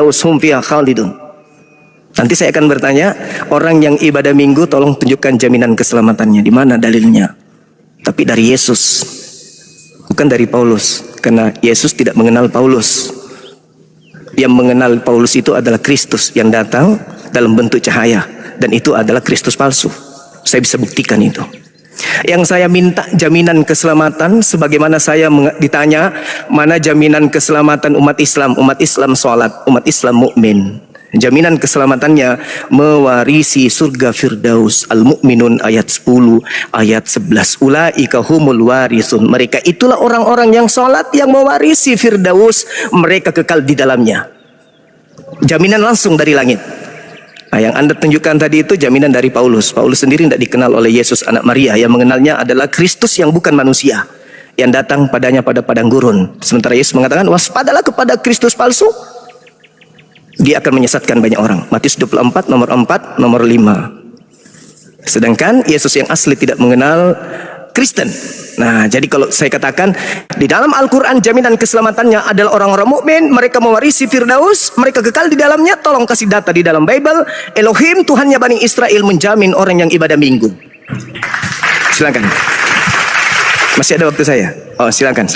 hum fiha khalidun. Nanti saya akan bertanya, orang yang ibadah minggu tolong tunjukkan jaminan keselamatannya. Di mana dalilnya? Tapi dari Yesus, bukan dari Paulus. Karena Yesus tidak mengenal Paulus. Yang mengenal Paulus itu adalah Kristus yang datang dalam bentuk cahaya. Dan itu adalah Kristus palsu. Saya bisa buktikan itu. Yang saya minta jaminan keselamatan, sebagaimana saya ditanya, mana jaminan keselamatan umat Islam? Umat Islam sholat, umat Islam mukmin. Jaminan keselamatannya mewarisi surga Firdaus. Al-Mu'minun ayat 10, ayat 11. Ulaika humul warisun. Mereka itulah orang-orang yang sholat, yang mewarisi Firdaus. Mereka kekal di dalamnya. Jaminan langsung dari langit. Nah, yang Anda tunjukkan tadi itu jaminan dari Paulus. Paulus sendiri tidak dikenal oleh Yesus anak Maria. Yang mengenalnya adalah Kristus yang bukan manusia, yang datang padanya pada padang gurun. Sementara Yesus mengatakan, waspadalah kepada Kristus palsu. Dia akan menyesatkan banyak orang. Matius 24, nomor 4, nomor 5. Sedangkan Yesus yang asli tidak mengenal Kristen. Nah, jadi kalau saya katakan di dalam Al-Quran jaminan keselamatannya adalah orang-orang mukmin, mereka mewarisi Firdaus, mereka kekal di dalamnya. Tolong kasih data di dalam Bible. Elohim, Tuhannya Bani Israel, menjamin orang yang ibadah minggu. Silakan. Masih ada waktu saya. Oh, silakan.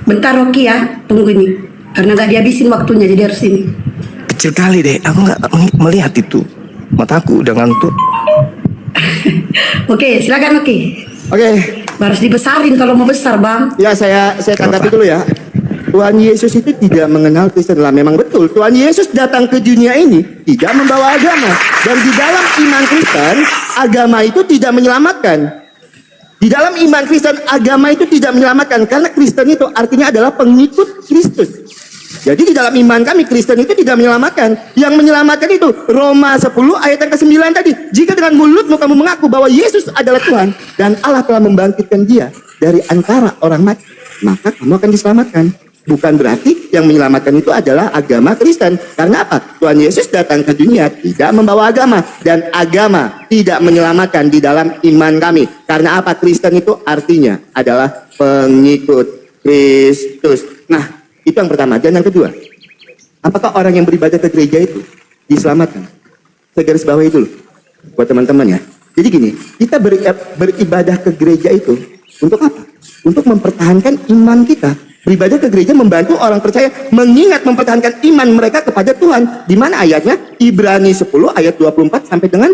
Bentar Rocky ya, tunggu ini. Karena gak dihabisin waktunya, jadi harus ini. Kecil kali deh, aku nggak melihat itu. Mataku udah ngantuk. Oke, silakan Oke. Harus dibesarin kalau mau besar, Bang. Ya, saya tanggapi dulu ya. Tuhan Yesus itu tidak mengenal Kristen. Lah, memang betul. Tuhan Yesus datang ke dunia ini tidak membawa agama. Dan di dalam iman Kristen, agama itu tidak menyelamatkan. Di dalam iman Kristen, agama itu tidak menyelamatkan. Karena Kristen itu artinya adalah pengikut Kristus. Jadi di dalam iman kami, Kristen itu tidak menyelamatkan. Yang menyelamatkan itu Roma 10 ayat yang ke-9 tadi. Jika dengan mulutmu kamu mengaku bahwa Yesus adalah Tuhan dan Allah telah membangkitkan dia dari antara orang mati, maka kamu akan diselamatkan. Bukan berarti yang menyelamatkan itu adalah agama Kristen. Karena apa? Tuhan Yesus datang ke dunia tidak membawa agama. Dan agama tidak menyelamatkan di dalam iman kami. Karena apa? Kristen itu artinya adalah pengikut Kristus. Nah, itu yang pertama. Dan yang kedua, apakah orang yang beribadah ke gereja itu diselamatkan? Saya garis bawahi dulu buat teman-teman ya. Jadi gini, kita beribadah ke gereja itu untuk apa? Untuk mempertahankan iman kita. Beribadah ke gereja membantu orang percaya mengingat mempertahankan iman mereka kepada Tuhan. Di mana ayatnya? Ibrani 10 ayat 24 sampai dengan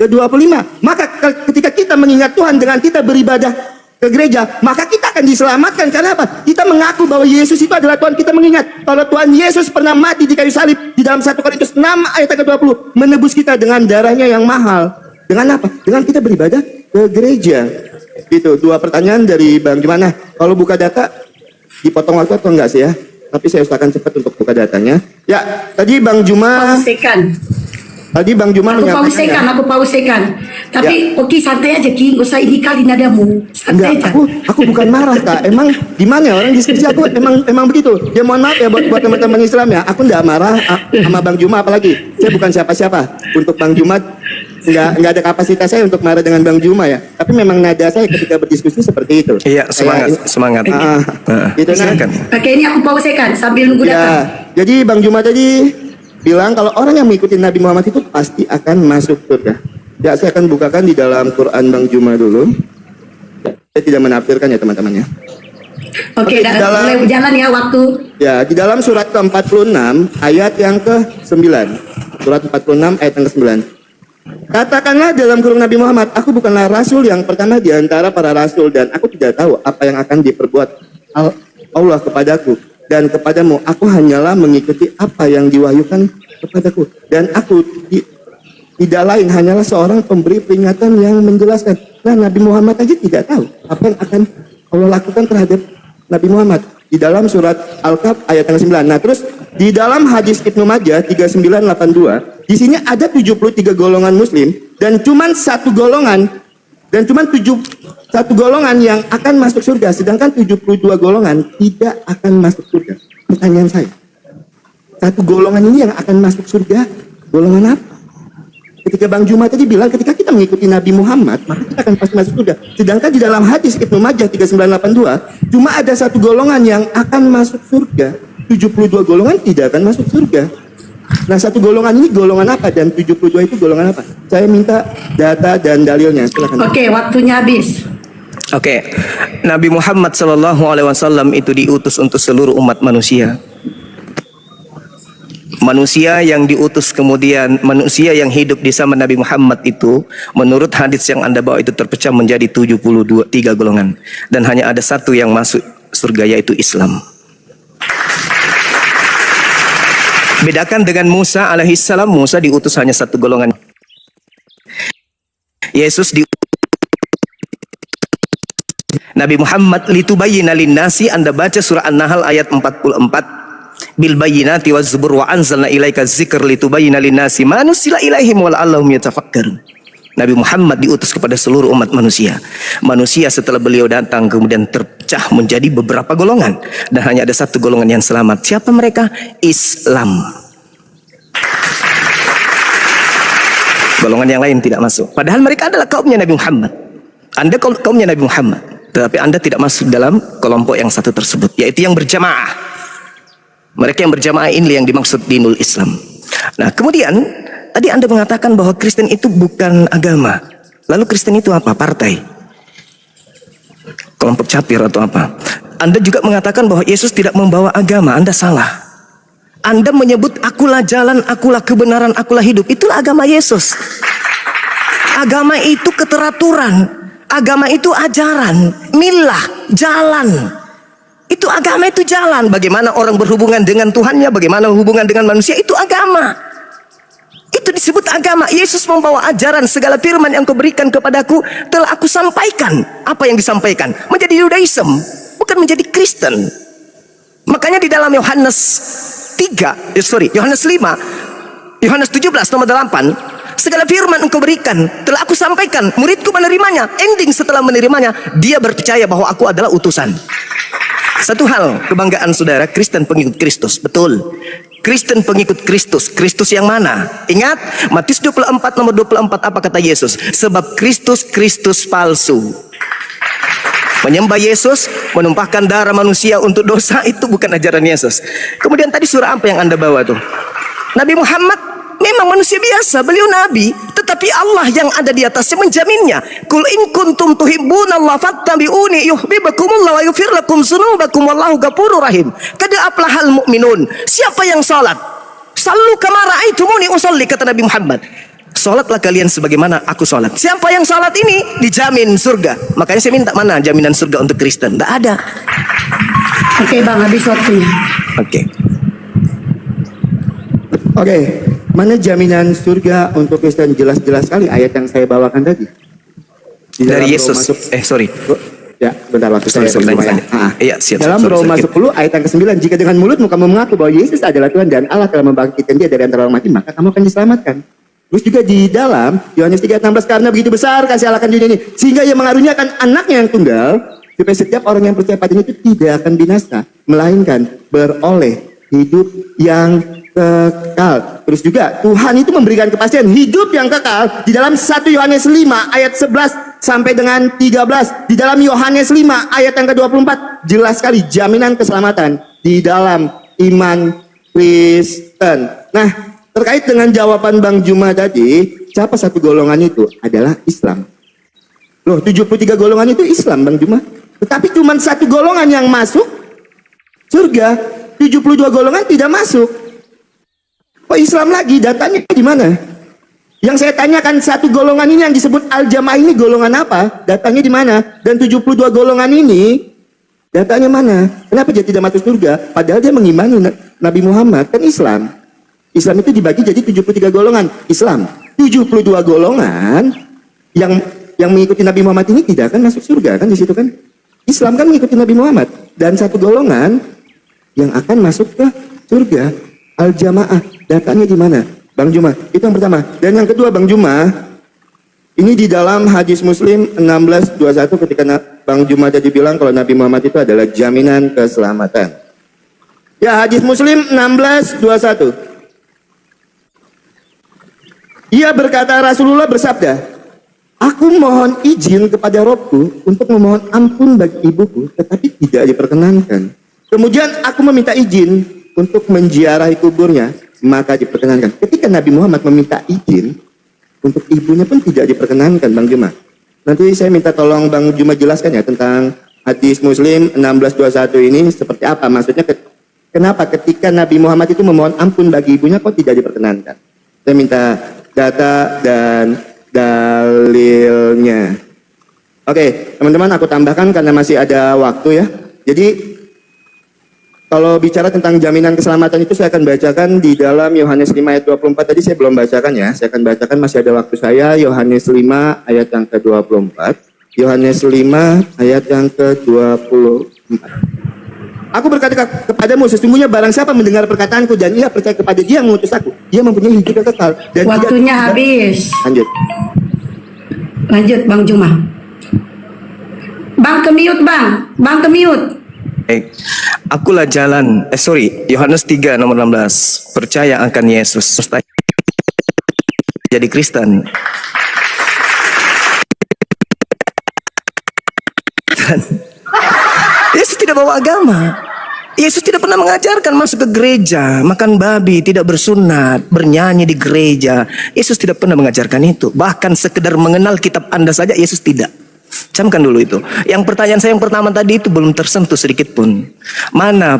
ke-25. Maka ketika kita mengingat Tuhan dengan kita beribadah ke gereja, maka kita akan diselamatkan. Karena apa? Kita mengaku bahwa Yesus itu adalah Tuhan. Kita mengingat kalau Tuhan Yesus pernah mati di kayu salib di dalam 1 Korintus 6 ayat ke-20, menebus kita dengan darahnya yang mahal. Dengan apa? Dengan kita beribadah ke gereja. Itu dua pertanyaan dari Bang Jumana. Kalau buka data dipotong waktu atau enggak sih ya? Tapi saya usahakan cepat untuk buka datanya. Ya, tadi Bang Juma Tadi Bang Juma menyampaikan. Aku pausekan. Tapi ya. Oke, santai aja Ki, gak usah ini kali nadamu. Santai Enggak, aja. aku bukan marah Kak. Emang gimana orang diskusi aku emang begitu. Ya mohon maaf ya buat teman-teman Islam ya. Aku enggak marah sama Bang Juma apalagi. Saya bukan siapa-siapa. Untuk Bang Juma enggak ada kapasitas saya untuk marah dengan Bang Juma ya. Tapi memang nada saya ketika berdiskusi seperti itu. Iya, semangat. Gitu nah. Oke, ini aku pausekan sambil nunggu data. Jadi Bang Juma tadi bilang kalau orang yang mengikuti Nabi Muhammad itu pasti akan masuk surga. Ya, saya akan bukakan di dalam Quran Bang Juma dulu. Saya tidak menafsirkan ya teman-teman ya. Oke, mulai berjalan ya waktu. Ya, di dalam surat ke-46 ayat yang ke-9. Surat 46 ayat yang ke-9. Katakanlah dalam kurung Nabi Muhammad, aku bukanlah rasul yang pertama di antara para rasul dan aku tidak tahu apa yang akan diperbuat Allah kepadaku. Dan kepadamu, aku hanyalah mengikuti apa yang diwahyukan kepadaku. Dan aku tidak lain, hanyalah seorang pemberi peringatan yang menjelaskan. Nah, Nabi Muhammad aja tidak tahu apa yang akan Allah lakukan terhadap Nabi Muhammad. Di dalam surat Al-Kahf ayat yang 9. Nah, terus di dalam hadis Ibnu Majah 3982, di sini ada 73 golongan muslim dan cuman satu golongan yang akan masuk surga, sedangkan 72 golongan tidak akan masuk surga. Pertanyaan saya, satu golongan ini yang akan masuk surga, golongan apa? Ketika Bang Juma tadi bilang, ketika kita mengikuti Nabi Muhammad, maka kita akan pasti masuk surga. Sedangkan di dalam hadis Ibnu Majah 3982, cuma ada satu golongan yang akan masuk surga, 72 golongan tidak akan masuk surga. Nah, satu golongan ini golongan apa dan 72 itu golongan apa? Saya minta data dan dalilnya. Silakan. Oke, waktunya habis. Oke, Nabi Muhammad SAW itu diutus untuk seluruh umat manusia. Manusia yang diutus kemudian manusia yang hidup di zaman Nabi Muhammad itu, menurut hadis yang Anda bawa itu terpecah menjadi 73 golongan, dan hanya ada satu yang masuk surga, yaitu Islam. Bedakan dengan Musa alaihissalam, Musa diutus hanya satu golongan. Yesus diutus. Nabi Muhammad litubayyina linnasi, Anda baca surah An-Nahl ayat 44. Bil bayyinati waz zubur wa anzalna ilaika dzikr litubayyina linnasi ma nuzila ilaihim wa la'allahum yatafakkarun. Nabi Muhammad diutus kepada seluruh umat manusia. Manusia setelah beliau datang kemudian terpecah menjadi beberapa golongan, dan hanya ada satu golongan yang selamat. Siapa mereka? Islam. Golongan yang lain tidak masuk. Padahal mereka adalah kaumnya Nabi Muhammad. Anda kaumnya Nabi Muhammad, tetapi Anda tidak masuk dalam kelompok yang satu tersebut, yaitu yang berjamaah. Mereka yang berjamaah ini yang dimaksud dinul Islam. Nah, kemudian tadi Anda mengatakan bahwa Kristen itu bukan agama. Lalu Kristen itu apa? Partai, kelompok capir atau apa? Anda juga mengatakan bahwa Yesus tidak membawa agama. Anda salah. Anda menyebut akulah jalan, akulah kebenaran, akulah hidup. Itulah agama Yesus. Agama itu keteraturan. Agama itu ajaran, milah, jalan. Itu agama, itu jalan. Bagaimana orang berhubungan dengan Tuhannya, bagaimana hubungan dengan manusia, itu agama. Itu disebut agama. Yesus membawa ajaran, segala firman yang kau berikan kepadaku telah aku sampaikan. Apa yang disampaikan? Menjadi Yudaism, bukan menjadi Kristen. Makanya di dalam Yohanes 5, Yohanes 17 nomor 8, segala firman engkau berikan telah aku sampaikan, muridku menerimanya. Ending setelah menerimanya, dia percaya bahwa aku adalah utusan. Satu hal kebanggaan saudara, Kristen pengikut Kristus. Betul, Kristen pengikut Kristus. Kristus yang mana? Ingat Matius 24 nomor 24, apa kata Yesus? Sebab Kristus palsu. Menyembah Yesus, menumpahkan darah manusia untuk dosa, itu bukan ajaran Yesus. Kemudian tadi surah apa yang Anda bawa tuh? Nabi Muhammad memang manusia biasa, beliau nabi, tetapi Allah yang ada di atasnya menjaminnya. Qul in kuntum tuhibbunallaha fattabi'uni yuhibbukumullah wa yaghfir lakum dzunubakum wallahu ghafurur rahim. Qad aflahal mu'minun. Siapa yang salat? Sallu kama ra'aitumuni usolli, kata Nabi Muhammad. Salatlah kalian sebagaimana aku salat. Siapa yang salat ini dijamin surga. Makanya saya minta, mana jaminan surga untuk Kristen? Tidak ada. Oke Bang, habis waktunya. Oke, mana jaminan surga untuk Kristen? Jelas-jelas sekali ayat yang saya bawakan tadi. Dari Yesus. Ya, bentar waktu saya. Iya, siap. Dalam Roma 10 ayat yang ke-9, jika dengan mulutmu kamu mengaku bahwa Yesus adalah Tuhan dan Allah telah membangkitkan dia dari antara orang mati, maka kamu akan diselamatkan. Terus juga di dalam Yohanes 3 ayat 16, karena begitu besar kasih Allah akan dunia ini, sehingga ia mengaruniakan anaknya yang tunggal, supaya setiap orang yang percaya padanya itu tidak akan binasa, melainkan beroleh hidup yang kekal. Terus juga Tuhan itu memberikan kepastian hidup yang kekal di dalam 1 Yohanes 5 ayat 11 sampai dengan 13. Di dalam Yohanes 5 ayat yang ke-24 jelas sekali jaminan keselamatan di dalam iman Kristen. Nah, terkait dengan jawaban Bang Juma tadi, siapa satu golongan itu? Adalah Islam. Loh, 73 golongan itu Islam, Bang Juma. Tetapi cuma satu golongan yang masuk surga. 72 golongan tidak masuk. Oh, Islam lagi, datanya di mana? Yang saya tanyakan, satu golongan ini yang disebut Al-Jamaah ini golongan apa? Datanya di mana? Dan 72 golongan ini datanya mana? Kenapa dia tidak masuk surga? Padahal dia mengimani Nabi Muhammad, kan Islam. Islam itu dibagi jadi 73 golongan. Islam 72 golongan yang mengikuti Nabi Muhammad ini tidak akan masuk surga, kan di situ kan? Islam kan mengikuti Nabi Muhammad, dan satu golongan yang akan masuk ke surga, Al-Jamaah. Datanya di mana? Bang Juma, itu yang pertama. Dan yang kedua, Bang Juma, ini di dalam hadis Muslim 16:21 ketika Bang Juma tadi bilang kalau Nabi Muhammad itu adalah jaminan keselamatan. Ya, hadis Muslim 16:21. Ia berkata, Rasulullah bersabda, aku mohon izin kepada Robku untuk memohon ampun bagi ibuku, tetapi tidak diperkenankan. Kemudian aku meminta izin untuk menziarahi kuburnya, maka diperkenankan. Ketika Nabi Muhammad meminta izin, untuk ibunya pun tidak diperkenankan, Bang Juma. Nanti saya minta tolong Bang Juma jelaskan ya tentang hadis Muslim 1621 ini seperti apa. Maksudnya kenapa ketika Nabi Muhammad itu memohon ampun bagi ibunya kok tidak diperkenankan? Saya minta data dan dalilnya. Oke, teman-teman, aku tambahkan karena masih ada waktu ya. Jadi kalau bicara tentang jaminan keselamatan itu saya akan bacakan di dalam Yohanes 5 ayat 24. Tadi saya belum bacakan ya. Saya akan bacakan, masih ada waktu saya. Yohanes 5 ayat yang ke-24. Yohanes 5 ayat yang ke-24. Aku berkata kepadamu, sesungguhnya barang siapa mendengar perkataanku dan ia percaya kepada dia yang mengutus aku, dia mempunyai hidup yang kekal. Dan Waktunya habis. Lanjut Bang Juma. Bang ke-mute Bang. Bang ke-mute. Baik. Akulah jalan. Yohanes 3 nomor 16. Percaya akan Yesus. Jadi Kristen. Yesus tidak bawa agama. Yesus tidak pernah mengajarkan masuk ke gereja, makan babi, tidak bersunat, bernyanyi di gereja. Yesus tidak pernah mengajarkan itu. Bahkan sekedar mengenal kitab Anda saja Yesus tidak. Camkan dulu itu. Yang pertanyaan saya yang pertama tadi itu belum tersentuh sedikit pun. Mana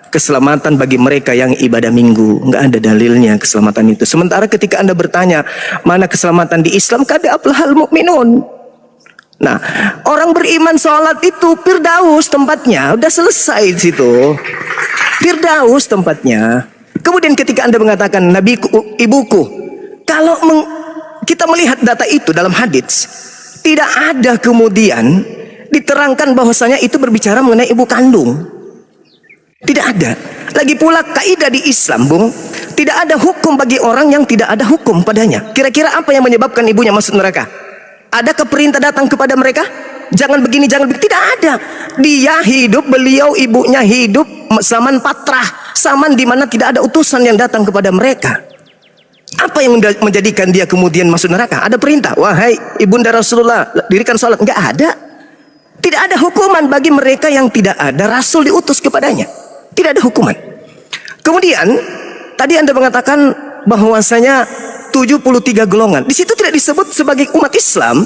keselamatan bagi mereka yang ibadah minggu? Nggak ada dalilnya keselamatan itu. Sementara ketika Anda bertanya, mana keselamatan di Islam? Kada aflahal mu'minun. Nah, orang beriman sholat itu Firdaus tempatnya, udah selesai di situ. Firdaus tempatnya. Kemudian ketika Anda mengatakan nabiku, ibuku, kalau kita melihat data itu dalam hadits, tidak ada kemudian diterangkan bahwasanya itu berbicara mengenai ibu kandung. Tidak ada. Lagi pula kaidah di Islam, Bung, tidak ada hukum bagi orang yang tidak ada hukum padanya. Kira-kira apa yang menyebabkan ibunya masuk neraka? Adakah perintah datang kepada mereka? Jangan begini, jangan begini. Tidak ada. Dia hidup, beliau ibunya hidup zaman patrah, zaman di mana tidak ada utusan yang datang kepada mereka. Apa yang menjadikan dia kemudian masuk neraka? Ada perintah, wahai ibunda Rasulullah, dirikan salat. Enggak ada. Tidak ada hukuman bagi mereka yang tidak ada Rasul diutus kepadanya. Tidak ada hukuman. Kemudian tadi Anda mengatakan bahwasanya 73 golongan. Di situ tidak disebut sebagai umat Islam.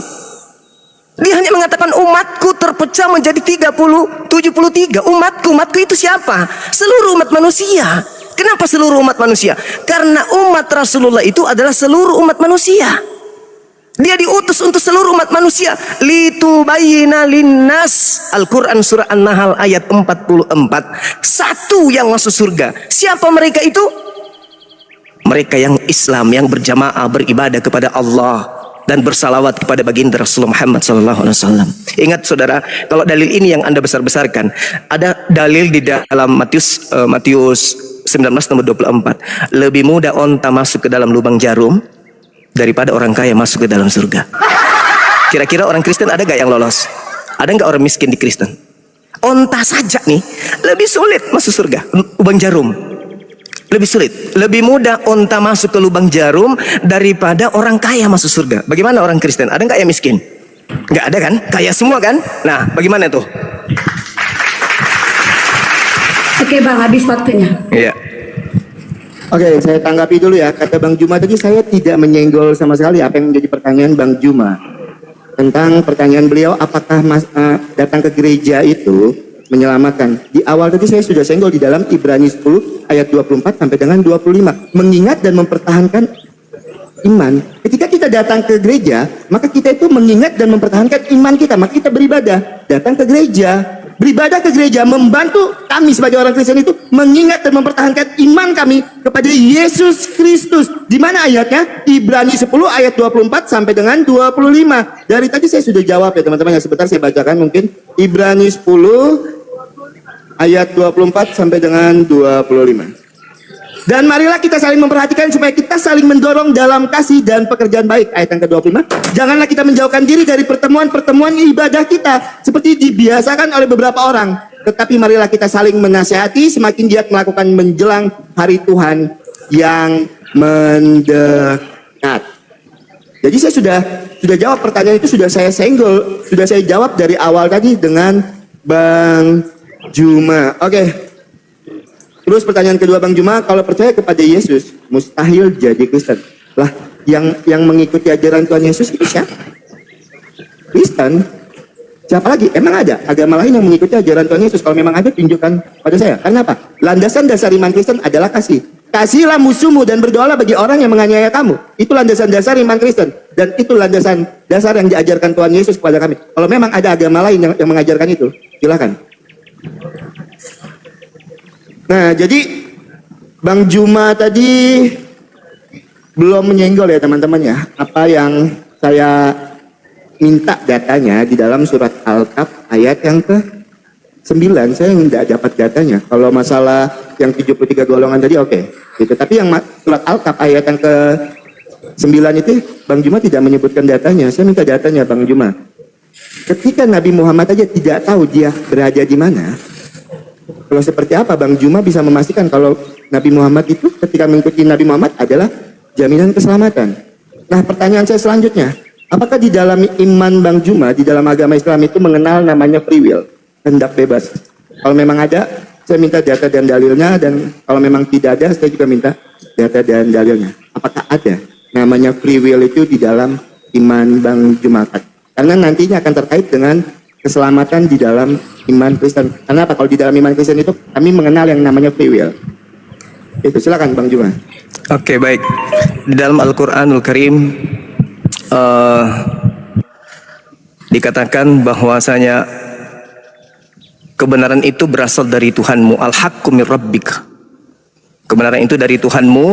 Dia hanya mengatakan umatku terpecah menjadi 73. Umatku itu siapa? Seluruh umat manusia. Kenapa seluruh umat manusia? Karena umat Rasulullah itu adalah seluruh umat manusia. Dia diutus untuk seluruh umat manusia. Litubayyina linnas. Al-Quran surah An-Nahl ayat 44. Satu yang masuk surga. Siapa mereka itu? Mereka yang Islam, yang berjamaah beribadah kepada Allah dan bersalawat kepada baginda Rasulullah Muhammad SAW. Ingat saudara, kalau dalil ini yang Anda besar-besarkan, ada dalil di dalam Matius 19 nomor 24. Lebih mudah onta masuk ke dalam lubang jarum daripada orang kaya masuk ke dalam surga. Kira-kira orang Kristen ada gak yang lolos? Ada gak orang miskin di Kristen? Onta saja nih lebih sulit masuk surga. Lubang jarum lebih sulit, lebih mudah onta masuk ke lubang jarum daripada orang kaya masuk surga. Bagaimana orang Kristen? Ada nggak yang miskin? Nggak ada kan? Kaya semua kan? Nah, bagaimana tuh? Oke Bang, habis waktunya. Iya. Oke, saya tanggapi dulu ya. Kata Bang Juma tadi, saya tidak menyenggol sama sekali apa yang menjadi pertanyaan Bang Juma. Tentang pertanyaan beliau, apakah datang ke gereja itu menyelamatkan. Di awal tadi saya sudah senggol di dalam Ibrani 10 ayat 24 sampai dengan 25. Mengingat dan mempertahankan iman. Ketika kita datang ke gereja, maka kita itu mengingat dan mempertahankan iman kita. Maka kita beribadah. Datang ke gereja. Beribadah ke gereja membantu kami sebagai orang Kristen itu mengingat dan mempertahankan iman kami kepada Yesus Kristus. Di mana ayatnya? Ibrani 10 ayat 24 sampai dengan 25. Dari tadi saya sudah jawab ya teman-teman. Sebentar saya bacakan mungkin. Ibrani 10 ayat 24 sampai dengan 25. Dan marilah kita saling memperhatikan supaya kita saling mendorong dalam kasih dan pekerjaan baik. Ayat yang ke-25. Janganlah kita menjauhkan diri dari pertemuan-pertemuan ibadah kita seperti dibiasakan oleh beberapa orang. Tetapi marilah kita saling menasihati semakin giat melakukan menjelang hari Tuhan yang mendekat. Jadi saya sudah jawab pertanyaan itu, sudah saya senggol, sudah saya jawab dari awal tadi dengan Bang Juma. Oke. Terus pertanyaan kedua Bang Juma, kalau percaya kepada Yesus, mustahil jadi Kristen. Lah, yang mengikuti ajaran Tuhan Yesus itu siapa? Kristen. Siapa lagi? Emang ada agama lain yang mengikuti ajaran Tuhan Yesus? Kalau memang ada, tunjukkan pada saya. Karena apa? Landasan dasar iman Kristen adalah kasih. Kasihlah musuhmu dan berdoalah bagi orang yang menganiaya kamu. Itu landasan dasar iman Kristen. Dan itu landasan dasar yang diajarkan Tuhan Yesus kepada kami. Kalau memang ada agama lain yang mengajarkan itu, silakan. Nah, jadi Bang Juma tadi belum menyenggol ya teman-teman ya. Apa yang saya minta datanya di dalam surat Al-Kaf ayat yang ke-9. Saya tidak dapat datanya. Kalau masalah yang 73 golongan tadi oke. Gitu. Tapi yang surat Al-Kaf ayat yang ke-9 itu Bang Juma tidak menyebutkan datanya. Saya minta datanya Bang Juma. Ketika Nabi Muhammad aja tidak tahu dia berada di mana. Kalau seperti apa Bang Juma bisa memastikan kalau Nabi Muhammad itu ketika mengikuti Nabi Muhammad adalah jaminan keselamatan. Nah, pertanyaan saya selanjutnya, apakah di dalam iman Bang Juma, di dalam agama Islam itu mengenal namanya free will, kehendak bebas? Kalau memang ada, saya minta data dan dalilnya, dan kalau memang tidak ada, saya juga minta data dan dalilnya. Apakah ada namanya free will itu di dalam iman Bang Juma? Karena nantinya akan terkait dengan keselamatan di dalam iman Kristen. Karena apa? Kalau di dalam iman Kristen itu kami mengenal yang namanya free will. Itu silakan Bang Juma. Oke, baik. Di dalam Al-Qur'anul Karim dikatakan bahwasanya kebenaran itu berasal dari Tuhanmu. Al-haqqu mir rabbika. Kebenaran itu dari Tuhanmu.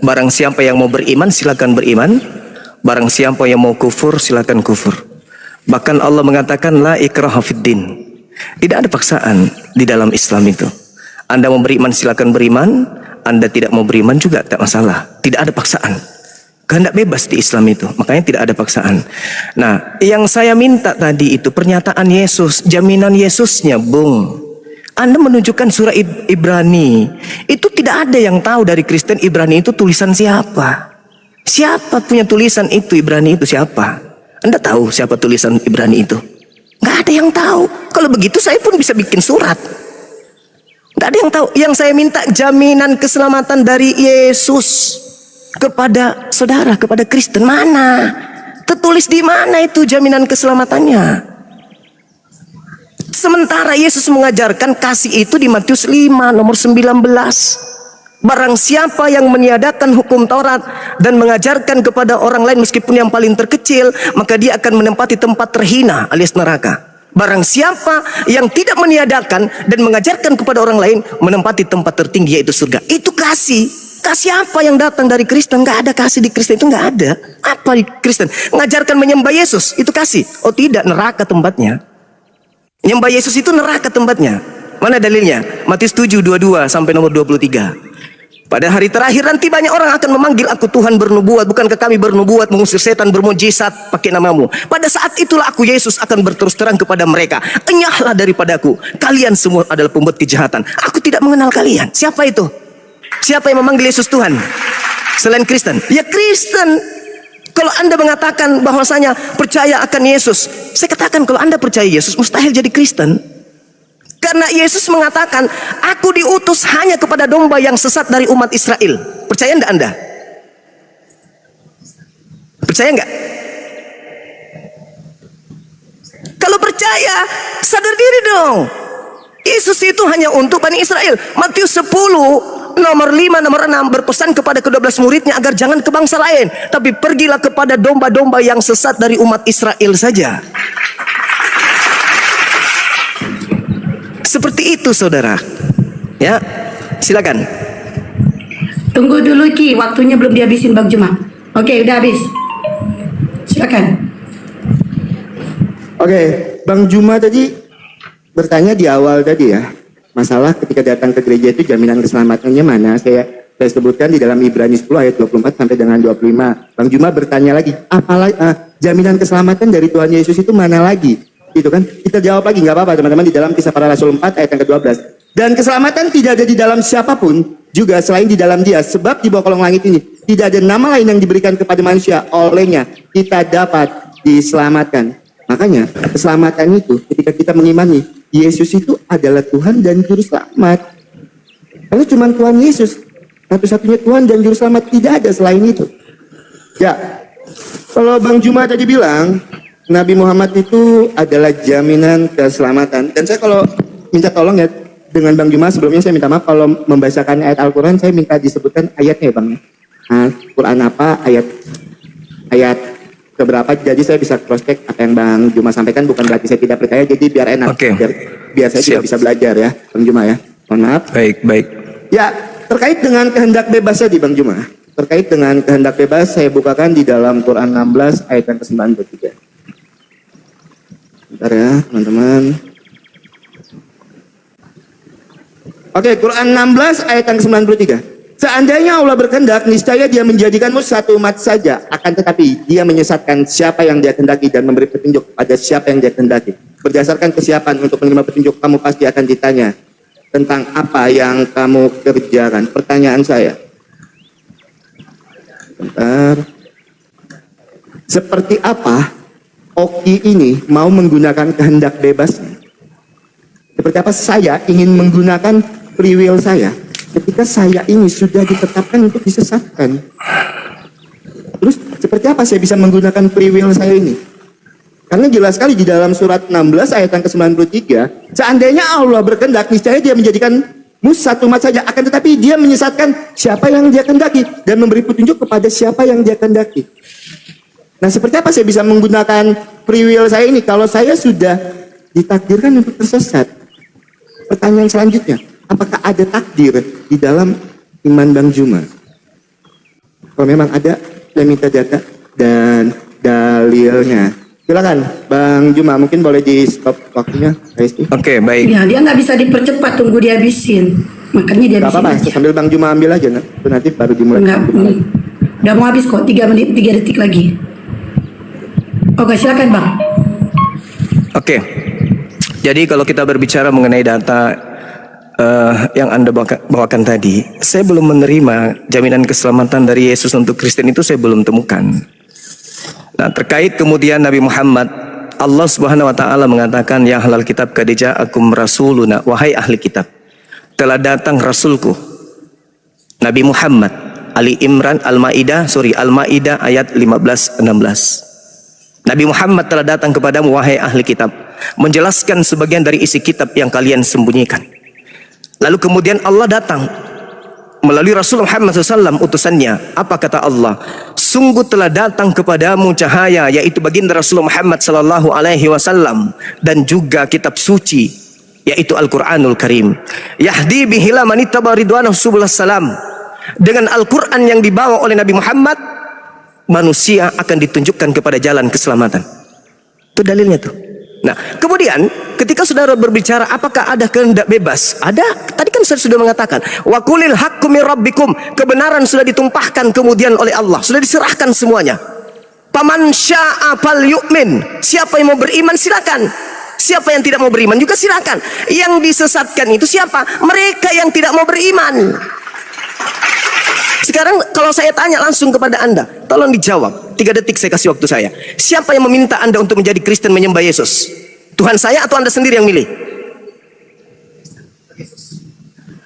Barang siapa yang mau beriman silakan beriman. Barang siapa yang mau kufur silakan kufur. Bahkan Allah mengatakan la ikraha fiddin. Tidak ada paksaan di dalam Islam itu. Anda mau beriman silakan beriman, Anda tidak mau beriman juga tak masalah. Tidak ada paksaan. Kehendak bebas di Islam itu. Makanya tidak ada paksaan. Nah, yang saya minta tadi itu pernyataan Yesus, jaminan Yesusnya, Bung. Anda menunjukkan surah Ibrani. Itu tidak ada yang tahu dari Kristen Ibrani itu tulisan siapa. Siapa punya tulisan itu Ibrani itu siapa? Anda tahu siapa tulisan Ibrani itu? Nggak ada yang tahu. Kalau begitu saya pun bisa bikin surat. Nggak ada yang tahu. Yang saya minta jaminan keselamatan dari Yesus kepada saudara, kepada Kristen. Mana? Tertulis di mana itu jaminan keselamatannya? Sementara Yesus mengajarkan kasih itu di Matius 5 nomor 19. Barang siapa yang meniadakan hukum Taurat dan mengajarkan kepada orang lain meskipun yang paling terkecil, maka dia akan menempati tempat terhina alias neraka. Barang siapa yang tidak meniadakan dan mengajarkan kepada orang lain, menempati tempat tertinggi yaitu surga. Itu kasih. Kasih apa yang datang dari Kristen? Nggak ada kasih di Kristen, itu nggak ada. Apa di Kristen? Mengajarkan menyembah Yesus, itu kasih. Oh tidak, neraka tempatnya. Menyembah Yesus itu neraka tempatnya. Mana dalilnya? Matius 7:22 sampai nomor 23. Pada hari terakhir nanti banyak orang akan memanggil aku Tuhan bernubuat. Bukankah kami bernubuat mengusir setan bermujizat pakai namamu? Pada saat itulah aku Yesus akan berterus terang kepada mereka. Enyahlah daripadaku. Kalian semua adalah pembuat kejahatan. Aku tidak mengenal kalian. Siapa itu? Siapa yang memanggil Yesus Tuhan? Selain Kristen? Ya Kristen. Kalau Anda mengatakan bahwasanya percaya akan Yesus, saya katakan kalau Anda percaya Yesus mustahil jadi Kristen. Karena Yesus mengatakan, aku diutus hanya kepada domba yang sesat dari umat Israel. Percaya enggak Anda? Percaya enggak? Kalau percaya, sadar diri dong. Yesus itu hanya untuk Bani Israel. Matius 10 nomor 5 nomor 6 berpesan kepada ke-12 muridnya agar jangan ke bangsa lain, tapi pergilah kepada domba-domba yang sesat dari umat Israel saja. Seperti itu saudara. Ya, silakan. Tunggu dulu Ki, waktunya belum dihabisin Bang Juma. Oke, udah habis. Silakan. Oke, Bang Juma tadi bertanya di awal tadi ya, masalah ketika datang ke gereja itu jaminan keselamatannya mana? Saya sebutkan di dalam Ibrani 10 ayat 24 sampai dengan 25. Bang Juma bertanya lagi, apalagi jaminan keselamatan dari Tuhan Yesus itu mana lagi? Itu kan kita jawab lagi, nggak apa-apa teman-teman, di dalam Kisah Para Rasul 4 ayat yang ke-12. Dan keselamatan tidak ada di dalam siapapun juga selain di dalam Dia, sebab di bawah kolong langit ini tidak ada nama lain yang diberikan kepada manusia, olehnya kita dapat diselamatkan. Makanya keselamatan itu ketika kita mengimani Yesus itu adalah Tuhan dan Juru Selamat. Karena cuma Tuhan Yesus, satu-satunya Tuhan dan Juru Selamat, tidak ada selain itu. Ya, kalau Bang Juma tadi bilang, Nabi Muhammad itu adalah jaminan keselamatan. Dan saya kalau minta tolong ya, dengan Bang Juma sebelumnya saya minta maaf kalau membacakan ayat Al-Quran, saya minta disebutkan ayatnya ya Bang. Nah, Quran apa, ayat keberapa, jadi saya bisa cross check apa yang Bang Juma sampaikan, bukan berarti saya tidak percaya, jadi biar enak, Oke. biar saya juga bisa belajar ya Bang Juma ya. Mohon maaf. Baik. Ya, terkait dengan kehendak bebas tadi Bang Juma. Terkait dengan kehendak bebas, saya bukakan di dalam Quran 16 ayat yang ke-93. Bentar ya, teman-teman. Oke, Quran 16 ayat yang ke-93. Seandainya Allah berkehendak, niscaya Dia menjadikanmu satu umat saja. Akan tetapi Dia menyesatkan siapa yang Dia kehendaki dan memberi petunjuk pada siapa yang Dia kehendaki. Berdasarkan kesiapan untuk menerima petunjuk, kamu pasti akan ditanya tentang apa yang kamu kerjakan. Pertanyaan saya, bentar, seperti apa Oki ini mau menggunakan kehendak bebasnya? Seperti apa saya ingin menggunakan free will saya ketika saya ini sudah ditetapkan untuk disesatkan? Terus seperti apa saya bisa menggunakan free will saya ini? Karena jelas sekali di dalam surat 16 ayat yang ke-93, seandainya Allah berkehendak, niscaya Dia menjadikanmu satu umat saja, akan tetapi Dia menyesatkan siapa yang Dia kehendaki dan memberi petunjuk kepada siapa yang Dia kehendaki. Nah, seperti apa saya bisa menggunakan free will saya ini kalau saya sudah ditakdirkan untuk tersesat? Pertanyaan selanjutnya, apakah ada takdir di dalam iman Bang Juma? Kalau memang ada, saya minta data dan dalilnya. Silakan Bang Juma, mungkin boleh di stop waktunya. Oke, baik. Ya, dia nggak bisa dipercepat, tunggu dihabisin. Makanya dia Gak habisin apa-apa, aja. sambil Bang Juma ambil aja, nanti baru dimulai. Enggak, udah mau habis kok, 3 menit, 3 detik lagi. Oke, silakan Bang. Oke. Jadi kalau kita berbicara mengenai data yang Anda bawakan tadi, saya belum menerima jaminan keselamatan dari Yesus untuk Kristen itu, saya belum temukan. Nah, terkait kemudian Nabi Muhammad, Allah Subhanahu wa taala mengatakan, ya ahlal kitab qad ja'akum rasuluna, wahai ahli kitab, telah datang rasulku Nabi Muhammad. Ali Imran Al-Maidah ayat 15-16. Nabi Muhammad telah datang kepadamu wahai ahli kitab, menjelaskan sebagian dari isi kitab yang kalian sembunyikan. Lalu kemudian Allah datang melalui Rasul Muhammad SAW utusannya. Apa kata Allah? Sungguh telah datang kepadamu cahaya, yaitu baginda Rasul Muhammad SAW, dan juga kitab suci, yaitu Al-Quranul Karim. Yahdi bihila manittaba ridwanahu subulas salam. Dengan Al-Quran yang dibawa oleh Nabi Muhammad, manusia akan ditunjukkan kepada jalan keselamatan. Itu dalilnya tuh. Nah, kemudian ketika saudara berbicara apakah ada kehendak bebas? Ada. Tadi kan saya sudah mengatakan, wa qulil haqqu mir rabbikum, kebenaran sudah ditumpahkan kemudian oleh Allah, sudah diserahkan semuanya. Paman syaa falyu'min, siapa yang mau beriman silakan. Siapa yang tidak mau beriman juga silakan. Yang disesatkan itu siapa? Mereka yang tidak mau beriman. Sekarang kalau saya tanya langsung kepada Anda, tolong dijawab. 3 detik saya kasih waktu saya. Siapa yang meminta Anda untuk menjadi Kristen menyembah Yesus? Tuhan saya atau Anda sendiri yang milih?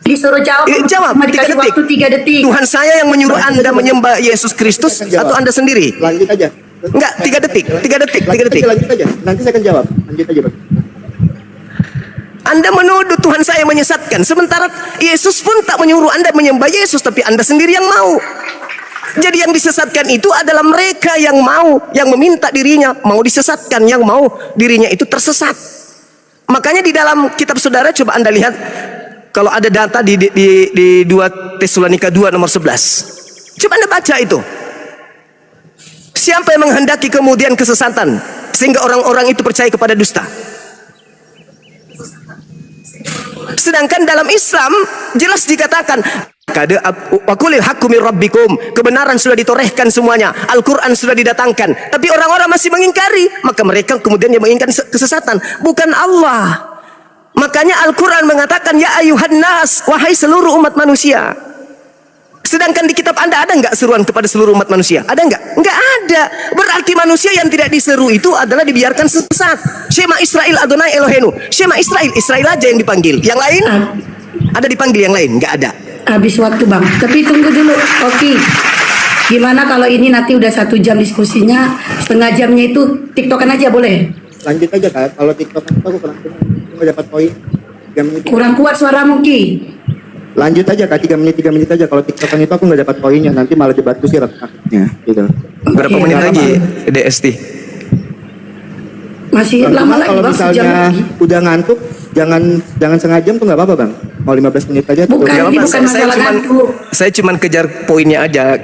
Disuruh jawab. Jawab, Cuma 3 dikasih detik. waktu 3 detik. Tuhan saya yang menyuruh Anda menyembah Yesus Kristus atau Anda sendiri? Lanjut aja. Enggak, 3 detik. 3 detik. 3 detik. Lanjut aja. Nanti saya akan jawab. Lanjut aja, Bang. Anda menuduh Tuhan saya menyesatkan, sementara Yesus pun tak menyuruh Anda menyembah Yesus, tapi Anda sendiri yang mau. Jadi yang disesatkan itu adalah mereka yang mau, yang meminta dirinya mau disesatkan, yang mau dirinya itu tersesat. Makanya di dalam kitab saudara coba Anda lihat, kalau ada data di 2 Tesalonika 2 nomor 11. Coba Anda baca itu. Siapa yang menghendaki kemudian kesesatan sehingga orang-orang itu percaya kepada dusta? Sedangkan dalam Islam jelas dikatakan waqulil haqqu mir rabbikum, kebenaran sudah ditorehkan semuanya, Al-Quran sudah didatangkan, tapi orang-orang masih mengingkari, maka mereka kemudian yang menginginkan kesesatan, bukan Allah. Makanya Al-Quran mengatakan ya ayuhan nas, wahai seluruh umat manusia. Sedangkan di kitab Anda ada nggak seruan kepada seluruh umat manusia? Ada nggak? Nggak ada. Berarti manusia yang tidak diseru itu adalah dibiarkan sesat. Shema Israel Adonai Elohenu. Shema Israel, Israel aja yang dipanggil. Yang lain? Ada dipanggil yang lain? Nggak ada. Habis waktu bang. Tapi tunggu dulu. Oke. Gimana kalau ini nanti udah 1 jam diskusinya, setengah jamnya itu tiktokan aja boleh? Lanjut aja Kak. Kalau TikTok aku kurang nggak dapat poin. 3 menit. Kurang kuat suaramu Ki. Lanjut aja Kak, 3 menit aja. Kalau TikTokan itu aku nggak dapat poinnya, nanti malah debat tuh sih akhirnya gitu. Berapa Oke, menit nggak lagi DST? Masih Bang, lama cuma lagi kalau bang, sejam misalnya lagi. udah ngantuk, jangan setengah jam tuh nggak apa-apa Bang. Mau 15 menit aja. Bukan, tuh. ini bukan masalah ngantuk. Saya cuman kejar poinnya aja.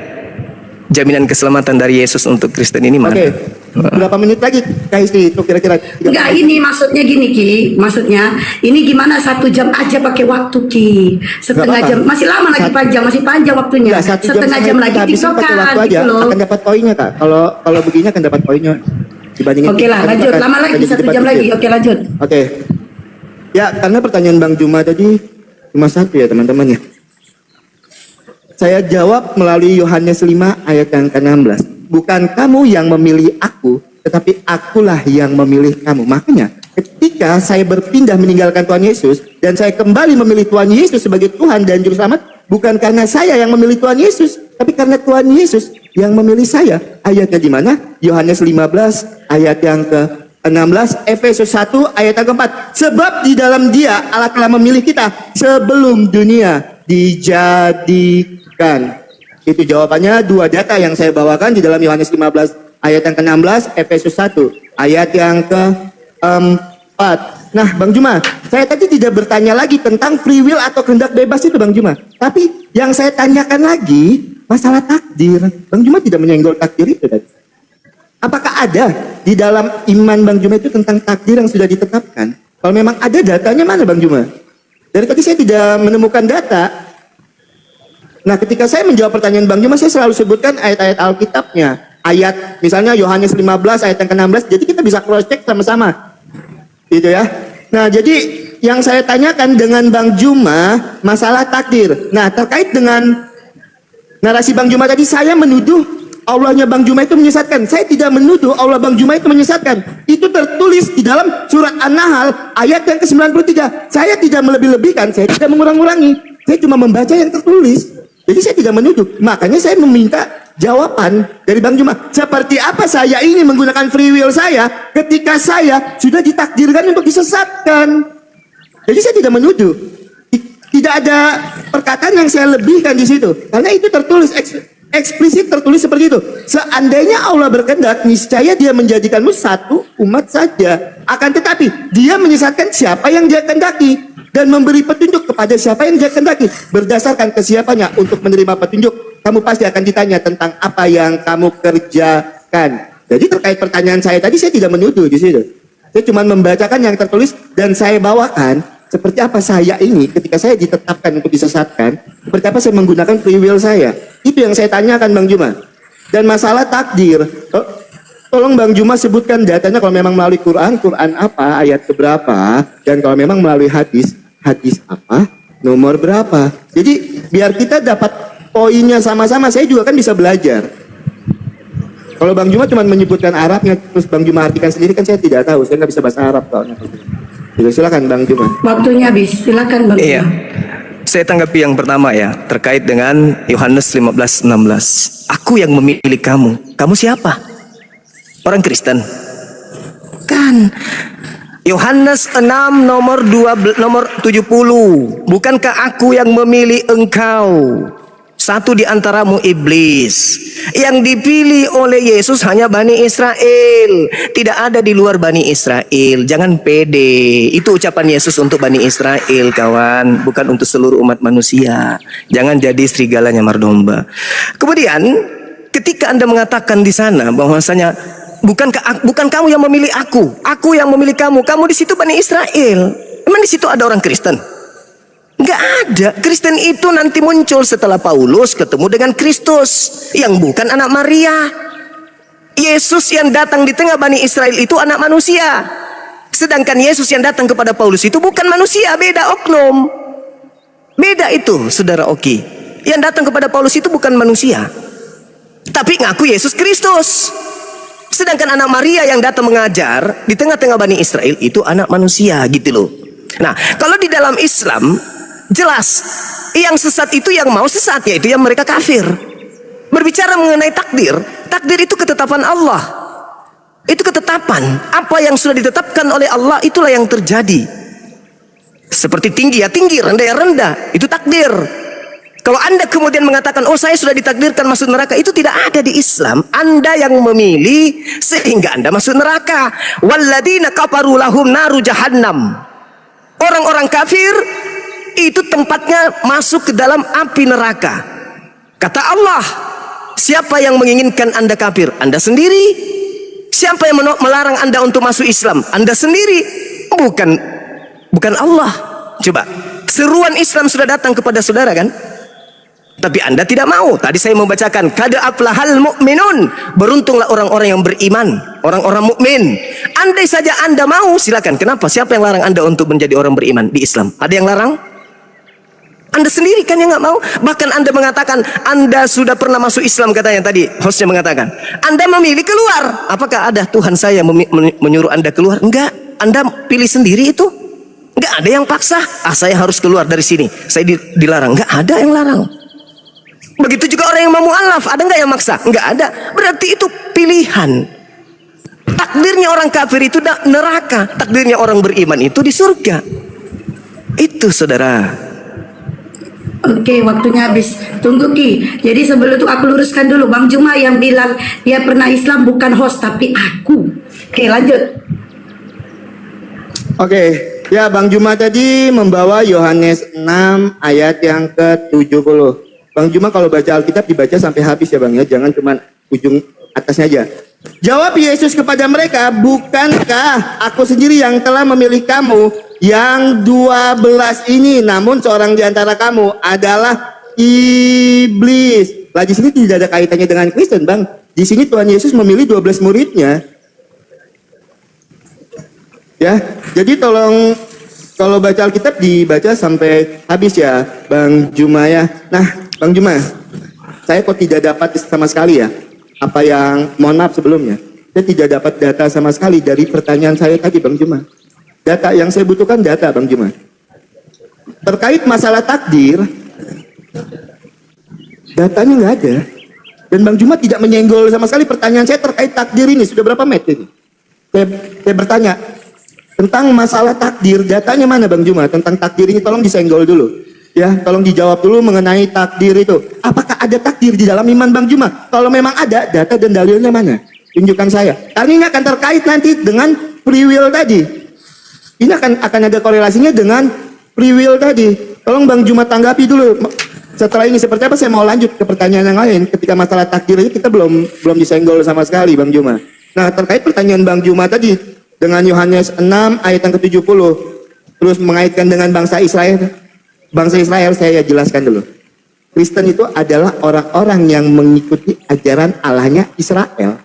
Jaminan keselamatan dari Yesus untuk Kristen ini mana? Oke. Berapa menit lagi Kak Isti itu kira-kira? 3 Enggak, menit. ini maksudnya gini Ki. Maksudnya ini gimana 1 jam aja pakai waktu Ki. Setengah Nggak jam apa-apa. masih lama lagi, masih panjang waktunya. Enggak, 1 Setengah jam lagi kita habisin pakai tiktokan waktu aja, gitu loh. akan dapat poinnya Kak. Kalau begini akan dapat poinnya. Dibandingin Oke lah, kita lanjut. akan- Lama lagi akan 1 debat jam lagi. dikit. Oke, lanjut. Oke. Ya, karena pertanyaan Bang Juma tadi cuma 1 ya teman-teman ya. Saya jawab melalui Yohanes 5 ayat yang ke-16. Bukan kamu yang memilih aku, tetapi akulah yang memilih kamu. Makanya ketika saya berpindah meninggalkan Tuhan Yesus dan saya kembali memilih Tuhan Yesus sebagai Tuhan dan Juru Selamat, bukan karena saya yang memilih Tuhan Yesus, tapi karena Tuhan Yesus yang memilih saya. Ayatnya di mana? Yohanes 15 ayat yang ke-16, Efesus 1 ayat yang ke-4. Sebab di dalam Dia Allah telah memilih kita sebelum dunia dijadikan. Itu jawabannya 2 data yang saya bawakan di dalam Yohanes 15 ayat yang ke-16, Efesus 1 ayat yang ke-4. Nah, Bang Juma, saya tadi tidak bertanya lagi tentang free will atau kehendak bebas itu, Bang Juma. Tapi yang saya tanyakan lagi masalah takdir. Bang Juma tidak menyenggol takdir itu tadi. Apakah ada di dalam iman Bang Juma itu tentang takdir yang sudah ditetapkan? Kalau memang ada, datanya mana Bang Juma? Dari tadi saya tidak menemukan data. Nah, ketika saya menjawab pertanyaan Bang Juma, saya selalu sebutkan ayat-ayat Alkitabnya. Ayat misalnya Yohanes 15 ayat yang ke-16, jadi kita bisa cross check sama-sama. Gitu ya. Nah, jadi yang saya tanyakan dengan Bang Juma masalah takdir. Nah, terkait dengan narasi Bang Juma tadi, saya menuduh Allahnya Bang Juma itu menyesatkan. Saya tidak menuduh Allah Bang Juma itu menyesatkan. Itu tertulis di dalam surat An-Nahl ayat yang ke-93. Saya tidak melebih-lebihkan, saya tidak mengurang-urangi. Saya cuma membaca yang tertulis. Jadi saya tidak menuduh. Makanya saya meminta jawaban dari Bang Juma. Seperti apa saya ini menggunakan free will saya ketika saya sudah ditakdirkan untuk disesatkan. Jadi saya tidak menuduh. Tidak ada perkataan yang saya lebihkan di situ. Karena itu tertulis eksplisit, tertulis seperti itu. Seandainya Allah berkehendak, niscaya Dia menjadikanmu satu umat saja. Akan tetapi Dia menyesatkan siapa yang Dia kehendaki dan memberi petunjuk kepada siapa yang Dia kehendaki. Berdasarkan kesiapannya untuk menerima petunjuk, kamu pasti akan ditanya tentang apa yang kamu kerjakan. Jadi terkait pertanyaan saya tadi, saya tidak menuduh di situ. Saya cuma membacakan yang tertulis dan saya bawakan seperti apa saya ini ketika saya ditetapkan untuk disesatkan, seperti apa saya menggunakan free will saya. Itu yang saya tanyakan Bang Juma. Dan masalah takdir, tolong Bang Juma sebutkan datanya kalau memang melalui Quran, Quran apa, ayat keberapa, dan kalau memang melalui hadis, hadis apa, nomor berapa. Jadi biar kita dapat poinnya sama-sama, saya juga kan bisa belajar. Kalau Bang Juma cuma menyebutkan Arabnya, terus Bang Juma artikan sendiri, kan saya tidak tahu, saya nggak bisa bahasa Arab soalnya. Jadi silakan Bang Juma. Waktunya habis. Silakan Bang. Iya. Saya tanggapi yang pertama ya, terkait dengan Yohanes 15:16. Aku yang memilih kamu. Kamu siapa? Orang Kristen. Kan. Yohanes 6 nomor 70. Bukankah aku yang memilih engkau? Satu di antaramu iblis. Yang dipilih oleh Yesus hanya Bani Israel. Tidak ada di luar Bani Israel. Jangan pede. Itu ucapan Yesus untuk Bani Israel, kawan. Bukan untuk seluruh umat manusia. Jangan jadi serigala nyamar domba. Kemudian, ketika Anda mengatakan di sana bahwasanya bukan kamu yang memilih aku yang memilih kamu. Kamu di situ Bani Israel. Emang di situ ada orang Kristen? Enggak ada. Kristen itu nanti muncul setelah Paulus ketemu dengan Kristus yang bukan anak Maria. Yesus yang datang di tengah Bani Israel itu anak manusia. Sedangkan Yesus yang datang kepada Paulus itu bukan manusia, beda oknum. Beda itu, Saudara Oki. Yang datang kepada Paulus itu bukan manusia, tapi ngaku Yesus Kristus. Sedangkan anak Maria yang datang mengajar di tengah-tengah Bani Israel itu anak manusia, gitu loh. Nah, kalau di dalam Islam, Jelas, yang sesat itu yang mau sesat, yaitu yang mereka kafir. Berbicara mengenai takdir, takdir itu ketetapan Allah. Itu ketetapan. Apa yang sudah ditetapkan oleh Allah, itulah yang terjadi. Seperti tinggi ya tinggi, rendah ya rendah. Itu takdir. Kalau Anda kemudian mengatakan, oh saya sudah ditakdirkan masuk neraka, itu tidak ada di Islam. Anda yang memilih sehingga Anda masuk neraka. Walladzina kafaru lahum naru jahannam. Orang-orang kafir itu tempatnya masuk ke dalam api neraka. Kata Allah, siapa yang menginginkan Anda kafir? Anda sendiri. Siapa yang melarang Anda untuk masuk Islam? Anda sendiri. Bukan Allah. Coba, seruan Islam sudah datang kepada saudara kan? Tapi Anda tidak mau. Tadi saya membacakan, qad aflahal mu'minun. Beruntunglah orang-orang yang beriman, orang-orang mukmin. Andai saja Anda mau, silakan. Kenapa? Siapa yang larang Anda untuk menjadi orang beriman di Islam? Ada yang larang? Anda sendiri kan yang nggak mau. Bahkan Anda mengatakan Anda sudah pernah masuk Islam, katanya tadi hostnya mengatakan. Anda memilih keluar. Apakah ada Tuhan saya menyuruh Anda keluar? Enggak. Anda pilih sendiri itu. Enggak ada yang paksa. Saya harus keluar dari sini. Saya dilarang. Enggak ada yang larang. Begitu juga orang yang mau mu'alaf, ada nggak yang maksa? Nggak ada. Berarti itu pilihan. Takdirnya orang kafir itu neraka, takdirnya orang beriman itu di surga. Itu saudara. Oke, waktunya habis. Tunggu Ki. Jadi sebelum itu aku luruskan dulu. Bang Juma yang bilang dia pernah Islam bukan host tapi aku. Oke, lanjut. Oke, ya Bang Juma tadi membawa Yohanes 6 ayat yang ke-70. Bang Juma kalau baca Alkitab dibaca sampai habis ya Bang ya, jangan cuma ujung atasnya aja. Jawab Yesus kepada mereka, bukankah aku sendiri yang telah memilih kamu yang 12 ini, namun seorang di antara kamu adalah iblis. Lah di sini tidak ada kaitannya dengan Kristen Bang. Di sini Tuhan Yesus memilih 12 muridnya. Ya, jadi tolong kalau baca Alkitab dibaca sampai habis ya Bang Juma ya. Nah Bang Juma, saya kok tidak dapat sama sekali ya, apa yang, mohon maaf sebelumnya, saya tidak dapat data sama sekali dari pertanyaan saya tadi Bang Juma. Data yang saya butuhkan data Bang Juma. Terkait masalah takdir, datanya nggak ada. Dan Bang Juma tidak menyenggol sama sekali pertanyaan saya terkait takdir ini. Sudah berapa menit ini? Saya bertanya, tentang masalah takdir, datanya mana Bang Juma? Tentang takdir ini tolong disenggol dulu. Ya, tolong dijawab dulu mengenai takdir itu. Apakah ada takdir di dalam iman Bang Juma? Kalau memang ada, data dan dalilnya mana? Tunjukkan saya. Karena ini akan terkait nanti dengan free will tadi. Ini akan ada korelasinya dengan free will tadi. Tolong Bang Juma tanggapi dulu. Setelah ini seperti apa saya mau lanjut ke pertanyaan yang lain. Ketika masalah takdir ini kita belum disenggol sama sekali Bang Juma. Nah, terkait pertanyaan Bang Juma tadi dengan Yohanes 6 ayat yang ke-70. Terus mengaitkan dengan bangsa Israel. Bangsa Israel saya jelaskan dulu. Kristen itu adalah orang-orang yang mengikuti ajaran Allahnya Israel.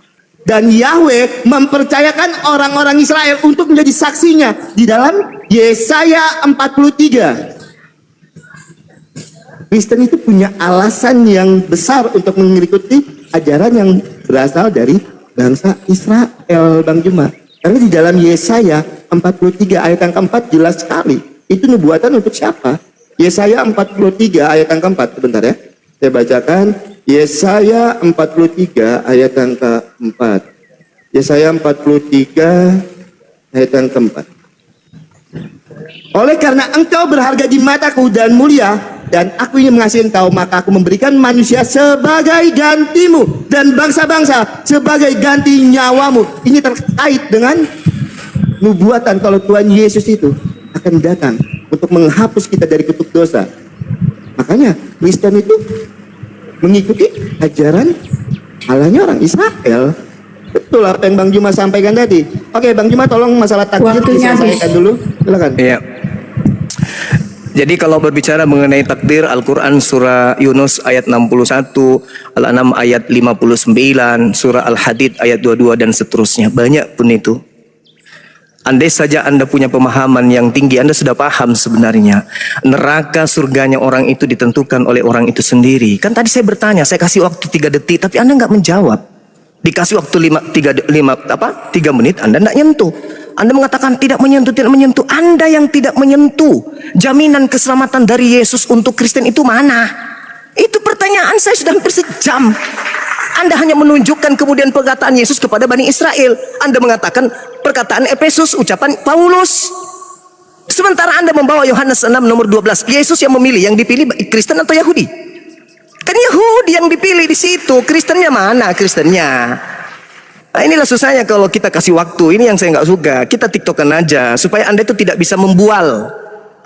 Dan Yahweh mempercayakan orang-orang Israel untuk menjadi saksinya di dalam Yesaya 43. Kristen itu punya alasan yang besar untuk mengikuti ajaran yang berasal dari bangsa Israel Bang Juma. Karena di dalam Yesaya 43 ayat yang keempat jelas sekali. Itu nubuatan untuk siapa? Yesaya 43 ayat yang keempat, sebentar ya. Saya bacakan Yesaya 43 ayat yang keempat. Yesaya 43 ayat yang keempat. Oleh karena engkau berharga di mataku dan mulia, dan aku ingin mengasihi engkau, maka aku memberikan manusia sebagai gantimu dan bangsa-bangsa sebagai ganti nyawamu. Ini terkait dengan nubuatan kalau Tuhan Yesus itu akan datang untuk menghapus kita dari kutuk dosa. Makanya Kristen itu mengikuti ajaran Allahnya orang Israel. Betul apa yang Bang Juma sampaikan tadi. Oke Bang Juma tolong masalah takdir diselesaikan dulu. Silakan. Iya. Jadi kalau berbicara mengenai takdir, Al-Quran surah Yunus ayat 61, Al-An'am ayat 59, surah Al-Hadid ayat 22 dan seterusnya. Banyak pun itu. Andai saja Anda punya pemahaman yang tinggi, Anda sudah paham sebenarnya neraka surganya orang itu ditentukan oleh orang itu sendiri. Kan tadi saya bertanya, saya kasih waktu 3 detik, tapi Anda nggak menjawab. Dikasih waktu 3 menit, Anda nggak nyentuh. Anda mengatakan tidak menyentuh, tidak menyentuh. Anda yang tidak menyentuh jaminan keselamatan dari Yesus untuk Kristen itu mana? Itu pertanyaan saya sudah hampir sejam. Anda hanya menunjukkan kemudian perkataan Yesus kepada Bani Israel. Anda mengatakan perkataan Efesus, ucapan Paulus. Sementara Anda membawa Yohanes 6 nomor 12. Yesus yang memilih, yang dipilih Kristen atau Yahudi? Kan Yahudi yang dipilih di situ. Kristennya mana Kristennya? Nah, inilah susahnya kalau kita kasih waktu. Ini yang saya nggak suka. Kita tiktokan aja supaya Anda itu tidak bisa membual.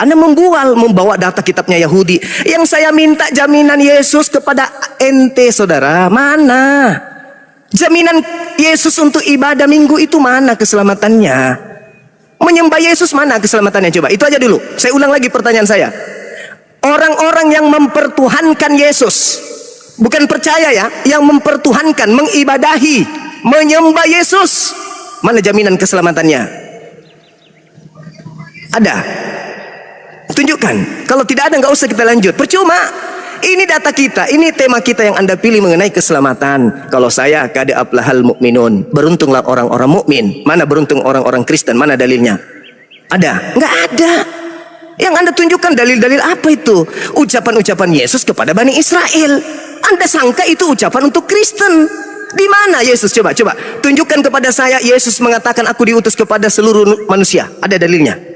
Anda membual, membawa data kitabnya Yahudi. Yang saya minta jaminan Yesus kepada ente, saudara. Mana? Jaminan Yesus untuk ibadah minggu itu mana keselamatannya? Menyembah Yesus mana keselamatannya? Coba, itu aja dulu. Saya ulang lagi pertanyaan saya. Orang-orang yang mempertuhankan Yesus, bukan percaya ya, yang mempertuhankan, mengibadahi, menyembah Yesus, mana jaminan keselamatannya? Ada? Tunjukkan. Kalau tidak ada, nggak usah kita lanjut. Percuma. Ini data kita, ini tema kita yang Anda pilih mengenai keselamatan. Kalau saya, qad aflahal mu'minun, beruntunglah orang-orang mukmin. Mana beruntung orang-orang Kristen? Mana dalilnya? Ada? Nggak ada. Yang Anda tunjukkan dalil-dalil apa itu? Ucapan-ucapan Yesus kepada Bani Israel. Anda sangka itu ucapan untuk Kristen. Di mana Yesus? Coba tunjukkan kepada saya. Yesus mengatakan aku diutus kepada seluruh manusia. Ada dalilnya?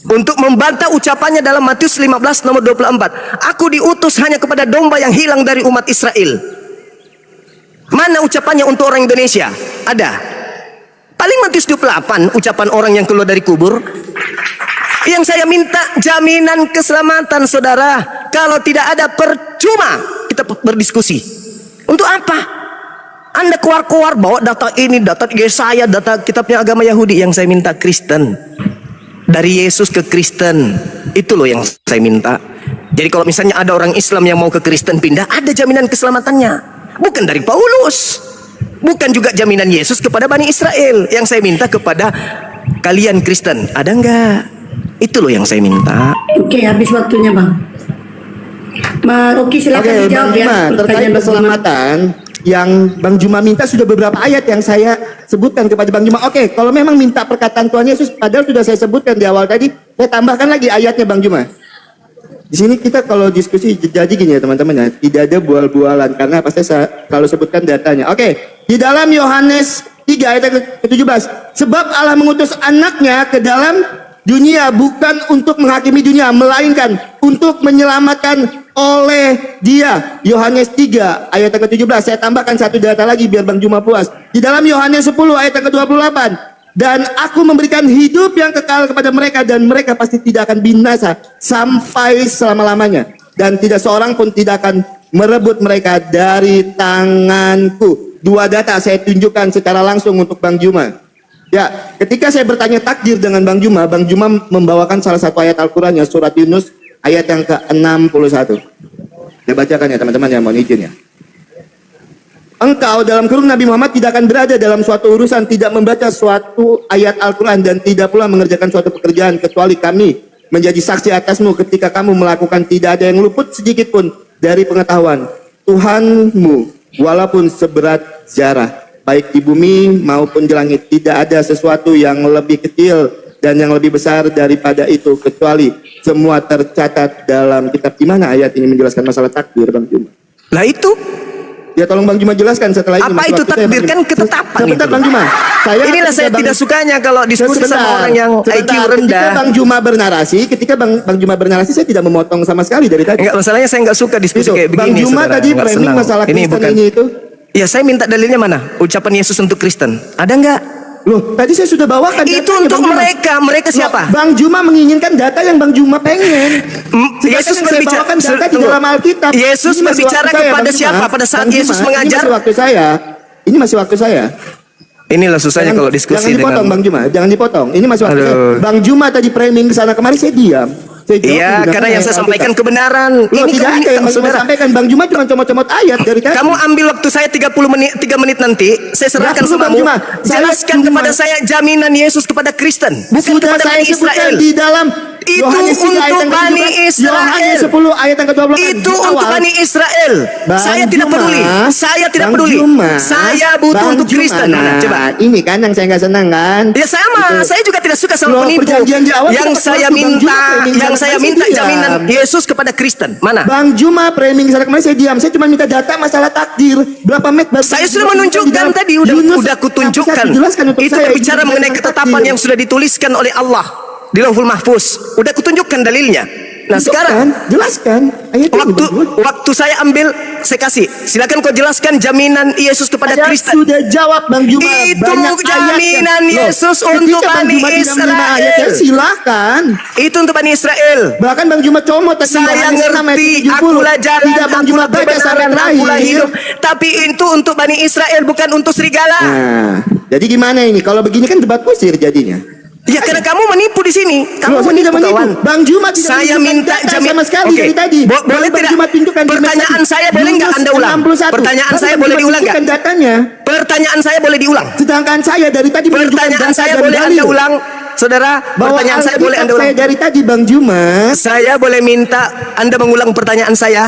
Untuk membantah ucapannya dalam Matius 15 nomor 24. Aku diutus hanya kepada domba yang hilang dari umat Israel. Mana ucapannya untuk orang Indonesia? Ada? Paling Matius 28 ucapan orang yang keluar dari kubur. Yang saya minta jaminan keselamatan, saudara. Kalau tidak ada, percuma kita berdiskusi. Untuk apa? Anda keluar-keluar bawa data ini, data Yesaya, data kitabnya agama Yahudi. Yang saya minta Kristen. Dari Yesus ke Kristen. Itu loh yang saya minta. Jadi kalau misalnya ada orang Islam yang mau ke Kristen pindah, ada jaminan keselamatannya. Bukan dari Paulus. Bukan juga jaminan Yesus kepada Bani Israel. Yang saya minta kepada kalian Kristen. Ada enggak? Itu loh yang saya minta. Oke, habis waktunya Bang. Oke, silakan Oke, dijawab Bang ya. Juma, terkait Pertanyaan Bang Juma. keselamatan yang Bang Juma minta sudah beberapa ayat yang saya sebutkan kepada Bang Juma. Oke, kalau memang minta perkataan Tuhan Yesus, padahal sudah saya sebutkan di awal tadi, saya tambahkan lagi ayatnya Bang Juma. Di sini kita kalau diskusi jadi gini ya teman-teman ya, tidak ada bual-bualan karena pasti saya selalu sebutkan datanya. Oke, di dalam Yohanes 3 ayat ke-17, sebab Allah mengutus anaknya ke dalam dunia bukan untuk menghakimi dunia, melainkan untuk menyelamatkan oleh dia. Yohanes 3 ayat ke-17. Saya tambahkan satu data lagi biar Bang Juma puas. Di dalam Yohanes 10 ayat ke-28. Dan aku memberikan hidup yang kekal kepada mereka dan mereka pasti tidak akan binasa sampai selama-lamanya. Dan tidak seorang pun tidak akan merebut mereka dari tanganku. Dua data saya tunjukkan secara langsung untuk Bang Juma. Ya, ketika saya bertanya takdir dengan Bang Juma membawakan salah satu ayat Al-Quran yang surat Yunus ayat yang ke-61. Saya bacakan ya teman-teman yang mohon izin ya. Engkau dalam kurung Nabi Muhammad tidak akan berada dalam suatu urusan, tidak membaca suatu ayat Al-Quran dan tidak pula mengerjakan suatu pekerjaan kecuali kami menjadi saksi atasmu ketika kamu melakukan, tidak ada yang luput sedikit pun dari pengetahuan Tuhanmu walaupun seberat zarah, baik di bumi maupun di langit. Tidak ada sesuatu yang lebih kecil dan yang lebih besar daripada itu kecuali semua tercatat dalam kitab. Di mana ayat ini menjelaskan masalah takdir Bang Juma? Lah itu. Ya tolong Bang Juma jelaskan setelah ini. Apa itu takdir? Kan ketetapan itu. Sebentar Bang Juma. Inilah saya tidak sukanya kalau diskusi sama orang yang IQ rendah. Ketika Bang Juma bernarasi, saya tidak memotong sama sekali dari tadi. Enggak, masalahnya saya enggak suka diskusi kayak begini. Bang Juma saudara. tadi Enggak framing senang. masalah Ini Kristen bukan. ini itu. Ya saya minta dalilnya mana? Ucapan Yesus untuk Kristen. Ada enggak? Loh, tadi saya sudah bawakan Itu datanya, untuk Bang Juma. mereka. Mereka siapa? Loh, Bang Juma menginginkan data yang Bang Juma pengen. Yesus berbicara data di dalam Alkitab. Yesus Ini masih berbicara waktu saya, kepada Bang Juma. siapa pada saat Bang Yesus Juma, mengajar? Ini masih waktu saya. Inilah susahnya kalau diskusi jangan dipotong dengan Bang Juma, jangan dipotong. Ini masih waktu Aduh. saya. Bang Juma tadi framing ke sana kemari saya diam. Saya jawab Iya, menggunakan karena yang ayat saya sampaikan Alkitab. kebenaran. Loh, Ini tidak ada yang Bang Juma saudara. sampaikan. Bang Juma cuma comot-comot ayat dari tadi. Kamu ambil waktu saya 3 menit nanti, saya serahkan Nggak perlu, sama Bang Juma. Jelaskan Saya kepada cuma- saya jaminan Yesus kepada Kristen, bukan Sudah kepada saya Bani sebutkan Israel. di dalam Itu Yohanes 3 ayat untuk yang Bani ke-17, Israel. Yohanes 10 ayat yang ke-28. Itu Di untuk awal, Bani Israel. Bang Saya tidak Juma, peduli. Saya tidak Bang peduli. Juma, Saya butuh Bang untuk Juma. Kristen. Mana? Nah, Coba. ini kan yang saya nggak senang kan. Ya sama, Gitu. saya juga tidak suka sama Loh, penipu. perjanjian di awal Yang kita saya waktu Bang Juma minta, framing yang sana saya kemarin minta saya jaminan diam. Yesus kepada Kristen. Mana? Bang Juma framing sana kemarin saya diam. Saya cuma minta data masalah takdir. Berapa menit? Saya sudah menunjukkan tadi, udah kutunjukkan. Itu berbicara mengenai ketetapan yang sudah dituliskan oleh Allah di Lauhul Mahfuz. Udah kutunjukkan dalilnya. Nah sekarang jelaskan ayat waktu saya ambil, saya kasih. Silakan kau jelaskan jaminan Yesus kepada Saya Kristen. sudah jawab Bang Juma. Itu banyak jaminan ayatnya. Yesus Loh, untuk ketika Bang Bani Juma tidak menerima ayatnya, Israel. silakan. Itu untuk Bani Israel. Bahkan Bang Juma comot tadi Saya Yohanes 6 ayat ngerti, 70. akulah jalan, Tidak Bang Juma akulah baca sampai kebenaran, terakhir. akulah hidup. Tapi itu untuk Bani Israel, bukan untuk serigala. Nah, jadi gimana ini? Kalau begini kan debat kusir jadinya. Ya karena kamu menipu di sini. Kamu Loh, saya tidak menipu, menipu. kawan. Bang Juma tidak Saya menunjukkan minta data jamin sama sekali Oke. dari tadi. Boleh Bang tidak? Juma tunjukkan di Pertanyaan message. saya boleh nggak Yunus Anda ulang? 61. Pertanyaan Bang saya Juma boleh diulang nggak? tunjukkan datanya. Pertanyaan saya boleh diulang. Sedangkan saya dari tadi menunjukkan Pertanyaan data saya dan boleh dalil. Anda ulang, saudara. Bahwa Pertanyaan saya boleh Anda Alkitab ulang. saya dari tadi Bang Juma. Saya boleh minta Anda mengulang pertanyaan saya?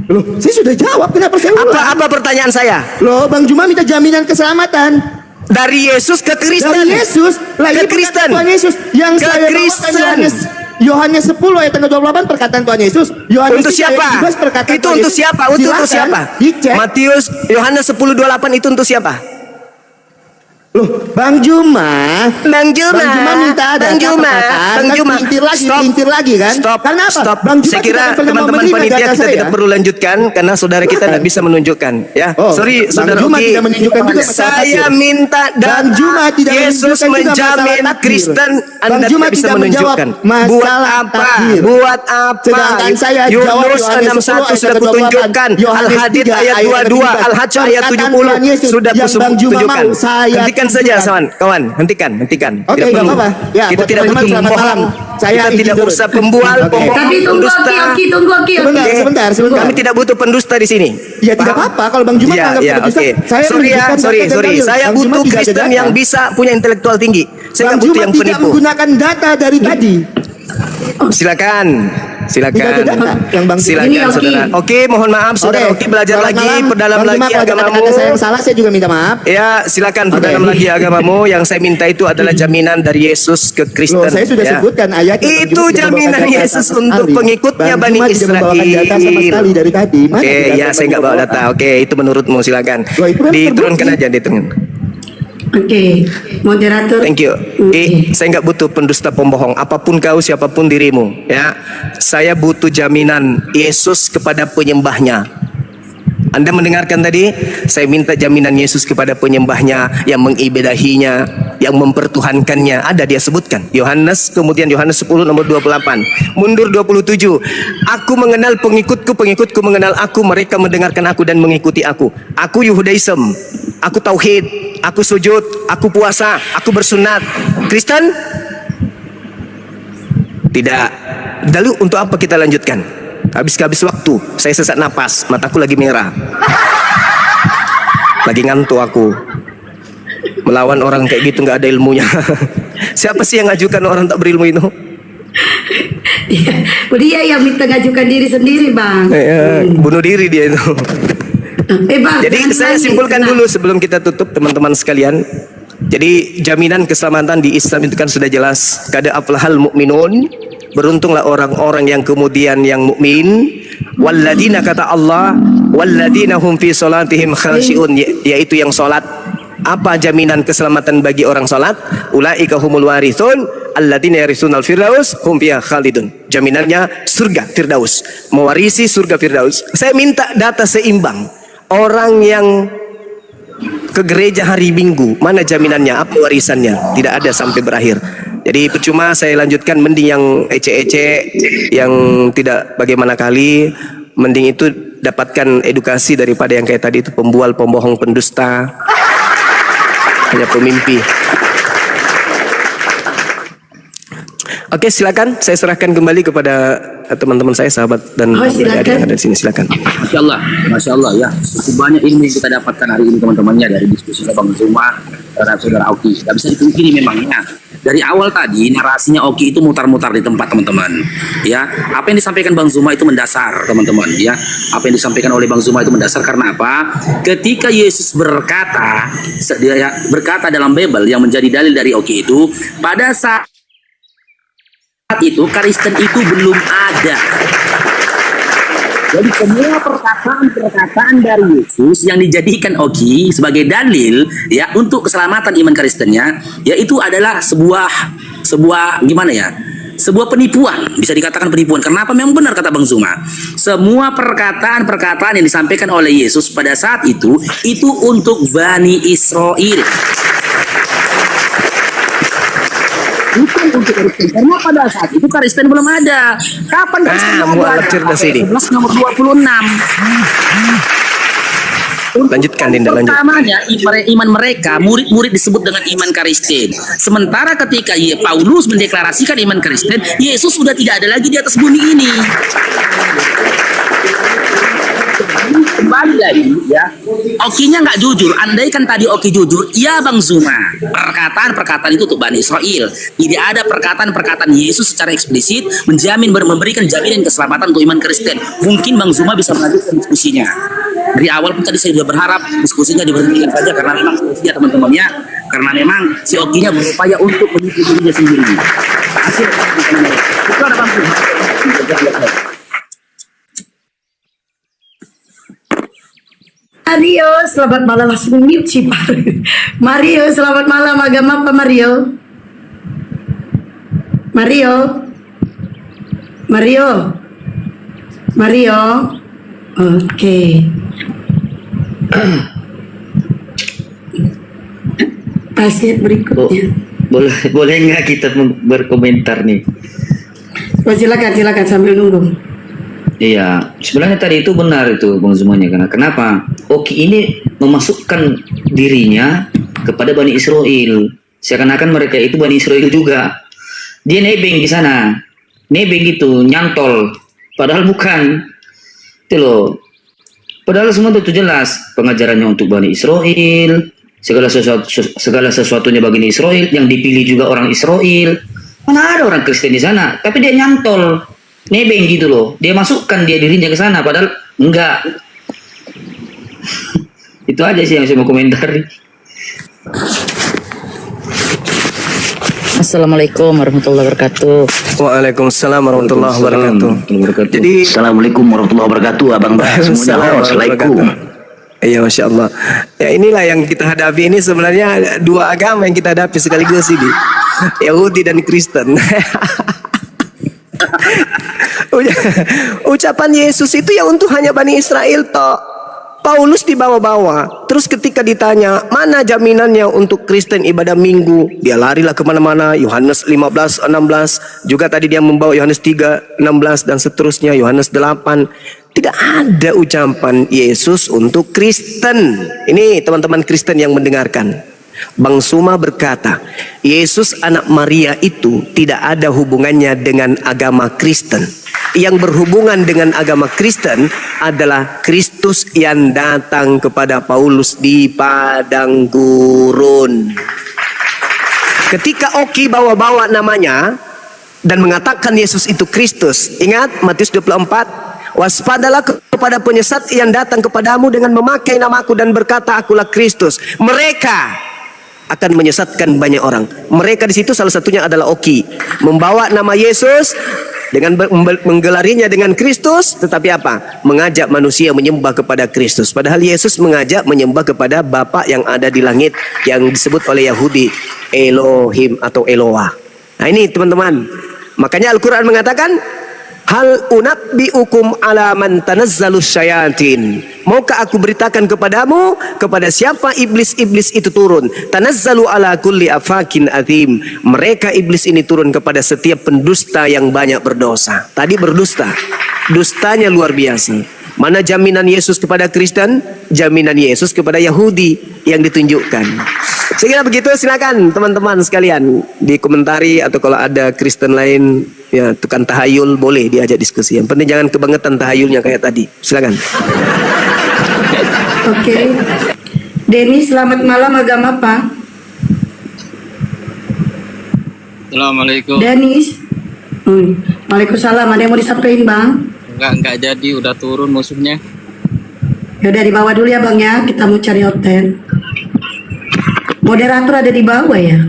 Loh, saya sudah jawab. Kenapa saya ulang? Apa pertanyaan saya? Loh, Bang Juma minta jaminan keselamatan. Dari Yesus ke Kristen. Dari Yesus, Ke Kristen. Tuhan Yesus yang Ke saya Kristen. bawakan Yohanes 10 ayat 28 perkataan Tuhan Yesus. Yohanes Untuk 3 ayat siapa? 17 perkataan Itu Tuhan untuk Yesus. siapa? Untuk Silakan siapa? Dicek. Matius Yohanes 10:28 itu untuk siapa? Loh, Bang Juma. Bang Juma. Bang Juma minta ada Bang Juma. Bang Juma. Stop. Pelintir lagi kan? Stop. Karena apa? Stop. Bang Juma Saya kira tidak pernah mau teman-teman menerima panitia data kita saya. tidak perlu lanjutkan karena saudara kita tidak bisa menunjukkan. Ya, Oh, sorry, Bang saudara Juma Ugi. tidak menunjukkan juga masalah Saya takdir. minta Bang Juma tidak Yesus menunjukkan juga menjamin masalah takdir. Kristen. Bang Anda Juma tidak bisa tidak menjawab menunjukkan. masalah Buat apa? takdir. Buat apa? Sedangkan saya jawab Yunus Yohanes 61 10 sudah ayat kutunjukkan. 28, Yohanes Al-Hadid 3 ayat 22, Al-Hajj ayat Perkataan 70 Tuhan Yesus sudah yang Bang Juma kutunjukkan. mau saya Hentikan saja, kawan. Hentikan. Oke, Tidak nggak perlu. apa-apa. Ya, Kita buat tidak teman-teman, butuh selamat bohong. malam. Saya Kita izin tidak dulu. usah pembual, Oke. pembohong, Tapi tunggu pendusta. Oki, tunggu Oki. Sebentar. Kami tidak butuh pendusta di sini. Ya tidak Paham? apa-apa kalau Bang Juma Ya, anggap ya, pendusta. oke. Saya Sorry ya, menunjukkan sorry. data dan dalil. Saya Bang Juma butuh tidak ada Kristen data. yang bisa punya intelektual tinggi. Saya Bang nggak butuh Juma yang tidak penipu. menggunakan data dari tadi. Silakan. Tidak ada data yang Bang Juma. Silakan, Ini Oki. saudara. Oke, mohon maaf, saudara. Oke, belajar Selamat lagi, malam. perdalam Bang Juma, lagi kalau agamamu. kata-kata saya yang salah, saya juga minta maaf. Ya, silakan perdalam lagi agamamu. Yang saya minta itu adalah jaminan dari Yesus ke Kristen. Loh, saya sudah ya. sebutkan ayatnya. Bang Itu Juma tidak jaminan membawakan data Yesus sama untuk sekali. pengikutnya Bang Bani Juma tidak membawakan Israel. data sama sekali dari tadi. Mana Oke, data ya yang saya nggak bawa Bang Juma data. Oke, itu menurutmu silakan. Loh, itu memang Diturunkan terbukti. aja, diturunkan. Oke, moderator. Thank you. Oke. Saya nggak butuh pendusta pembohong. Apapun kau, siapapun dirimu, ya. Saya butuh jaminan Yesus kepada penyembahnya. Anda mendengarkan tadi? Saya minta jaminan Yesus kepada penyembahnya yang mengibadahinya, yang mempertuhankannya. Ada dia sebutkan. Yohanes, kemudian Yohanes 10 nomor 28. Mundur 27. Aku mengenal pengikutku, pengikutku mengenal aku, mereka mendengarkan aku dan mengikuti aku. Aku Yudaism, aku tauhid, aku sujud, aku puasa, aku bersunat. Kristen? Tidak. Lalu untuk apa kita lanjutkan? Habis waktu, saya sesak napas, mataku lagi merah. Lagi ngantuk aku. Melawan orang kayak gitu nggak ada ilmunya. Siapa sih yang ngajukan orang tak berilmu itu? Dia yang minta ngajukan diri sendiri, Bang. Bunuh diri dia itu. Bang, Jadi jangan saya lagi. simpulkan Tenang. dulu sebelum kita tutup, teman-teman sekalian. Jadi jaminan keselamatan di Islam itu kan sudah jelas. Kada aflahal mu'minun, beruntunglah orang-orang yang kemudian yang mukmin. Walladina, kata Allah, walladina hum fi salatihim khashi'un, yaitu yang salat. Apa jaminan keselamatan bagi orang salat? Ulaika humul warithun alladzina yarisunal firdaus hum fiha khalidun. Jaminannya surga firdaus, mewarisi surga firdaus. Saya minta data seimbang. Orang yang ke gereja hari Minggu, mana jaminannya? Apa warisannya? Tidak ada sampai berakhir. Jadi percuma saya lanjutkan, mending yang ece-ece, yang tidak bagaimana kali, mending itu dapatkan edukasi daripada yang kayak tadi itu pembual, pembohong, pendusta, hanya pemimpi. Oke, silakan saya serahkan kembali kepada teman-teman saya, sahabat dan adik-adik yang ada di sini. Silakan. Masya Allah ya. Cukup banyak ilmu yang kita dapatkan hari ini teman-temannya dari diskusi Bang Juma dan saudara Auki. Tidak bisa dipungkiri memangnya dari awal tadi narasinya Oki itu mutar-mutar di tempat teman-teman. Ya, apa yang disampaikan Bang Zuma itu mendasar teman-teman. Ya, apa yang disampaikan oleh Bang Zuma itu mendasar karena apa? Ketika Yesus berkata, dia berkata dalam Bible yang menjadi dalil dari Oki itu, pada saat itu Kristen itu belum ada. Jadi semua perkataan dari Yesus yang dijadikan Oki sebagai dalil ya untuk keselamatan iman Kristennya, yaitu adalah sebuah gimana ya? Sebuah penipuan, bisa dikatakan penipuan. Kenapa? Memang benar kata Bang Zuma. Semua perkataan yang disampaikan oleh Yesus pada saat itu untuk Bani Israel. Bukan untuk Kristen, karena pada saat itu Kristen belum ada. Kapan Kristen mualaf cerdas ini. 11 nomor 26. Lanjutkan, Dinda, lanjut. Pertamanya iman mereka, murid-murid disebut dengan iman Kristen. Sementara ketika Paulus mendeklarasikan iman Kristen, Yesus sudah tidak ada lagi di atas bumi ini. Kembali lagi ya, Okinya nggak jujur. Andaikan tadi Oki jujur, iya Bang Zuma, perkataan itu untuk Bani Israel. Tidak ada perkataan Yesus secara eksplisit memberikan jaminan keselamatan untuk iman Kristen. Mungkin Bang Zuma bisa melanjutkan diskusinya. Dari awal pun tadi saya sudah berharap diskusinya diberhentikan saja karena memang diskusinya teman-temannya, karena memang si Okinya berupaya untuk menipu dirinya sendiri. Hasil itu ada Bang Zuma. Mario, selamat malam, langsung mute sih Pak. Mario, selamat malam, agama apa Mario? Mario, oke. Pasien berikutnya. Boleh nggak kita berkomentar nih? Oh, silakan sambil nunggu. Iya, sebenarnya tadi itu benar itu Bang Zumanya. Karena kenapa? Oki ini memasukkan dirinya kepada Bani Israel. Seakan-akan mereka itu Bani Israel juga. Dia nebeng di sana. Nebeng gitu, nyantol. Padahal bukan. Itu loh. Padahal semua itu jelas. Pengajarannya untuk Bani Israel. Segala sesuatunya bagi Israel. Yang dipilih juga orang Israel. Mana ada orang Kristen di sana. Tapi dia nyantol. Nebeng gitu loh, dia masukkan dirinya ke sana, padahal enggak. Itu aja sih yang saya mau komentar. Assalamualaikum warahmatullahi wabarakatuh. Waalaikumsalam warahmatullahi wabarakatuh. Jadi Assalamualaikum warahmatullahi wabarakatuh, Abang Mbak semuanya. Assalamualaikum. Iya, Masya Allah. Ya, inilah yang kita hadapi ini sebenarnya dua agama yang kita hadapi sekaligus ini, Yahudi dan Kristen. Ucapan Yesus itu ya untuk hanya Bani Israel toh. Paulus dibawa-bawa. Terus ketika ditanya mana jaminannya untuk Kristen ibadah minggu, dia larilah kemana-mana. Yohanes 15:16. Juga tadi dia membawa Yohanes 3:16 dan seterusnya. Yohanes 8. Tidak ada ucapan Yesus untuk Kristen. Ini teman-teman Kristen yang mendengarkan. Bang Suma berkata, Yesus anak Maria itu tidak ada hubungannya dengan agama Kristen. Yang berhubungan dengan agama Kristen adalah Kristus yang datang kepada Paulus di padang gurun. Ketika Oki bawa-bawa namanya dan mengatakan Yesus itu Kristus, ingat Matius 24, waspadalah kepada penyesat yang datang kepadamu dengan memakai namaku dan berkata akulah Kristus. Mereka akan menyesatkan banyak orang. Mereka di situ salah satunya adalah Oki, membawa nama Yesus dengan menggelarinya dengan Kristus, tetapi apa? Mengajak manusia menyembah kepada Kristus. Padahal Yesus mengajak menyembah kepada Bapa yang ada di langit, yang disebut oleh Yahudi Elohim atau Eloah. Nah ini teman-teman, makanya Al-Quran mengatakan, hal unabbiukum ala man tanazzalus syayatin. Maukah aku beritakan kepadamu kepada siapa iblis-iblis itu turun? Tanazzalu ala kulli afakin azim. Mereka iblis ini turun kepada setiap pendusta yang banyak berdosa. Tadi berdusta, dustanya luar biasa. Mana jaminan Yesus kepada Kristen? Jaminan Yesus kepada Yahudi yang ditunjukkan. Sehingga begitu, silakan teman-teman sekalian dikomentari, atau kalau ada Kristen lain ya tukang tahayul boleh diajak diskusi. Yang penting jangan kebangetan tahayulnya kayak tadi. Silakan. Oke. Denny, selamat malam, agama apa? Assalamualaikum. Dennis. Waalaikumsalam. Ada yang mau disampaikan bang? Enggak jadi, udah turun musuhnya. Yaudah di bawah dulu ya bang ya. Kita mau cari hotel. Moderator ada di bawah ya.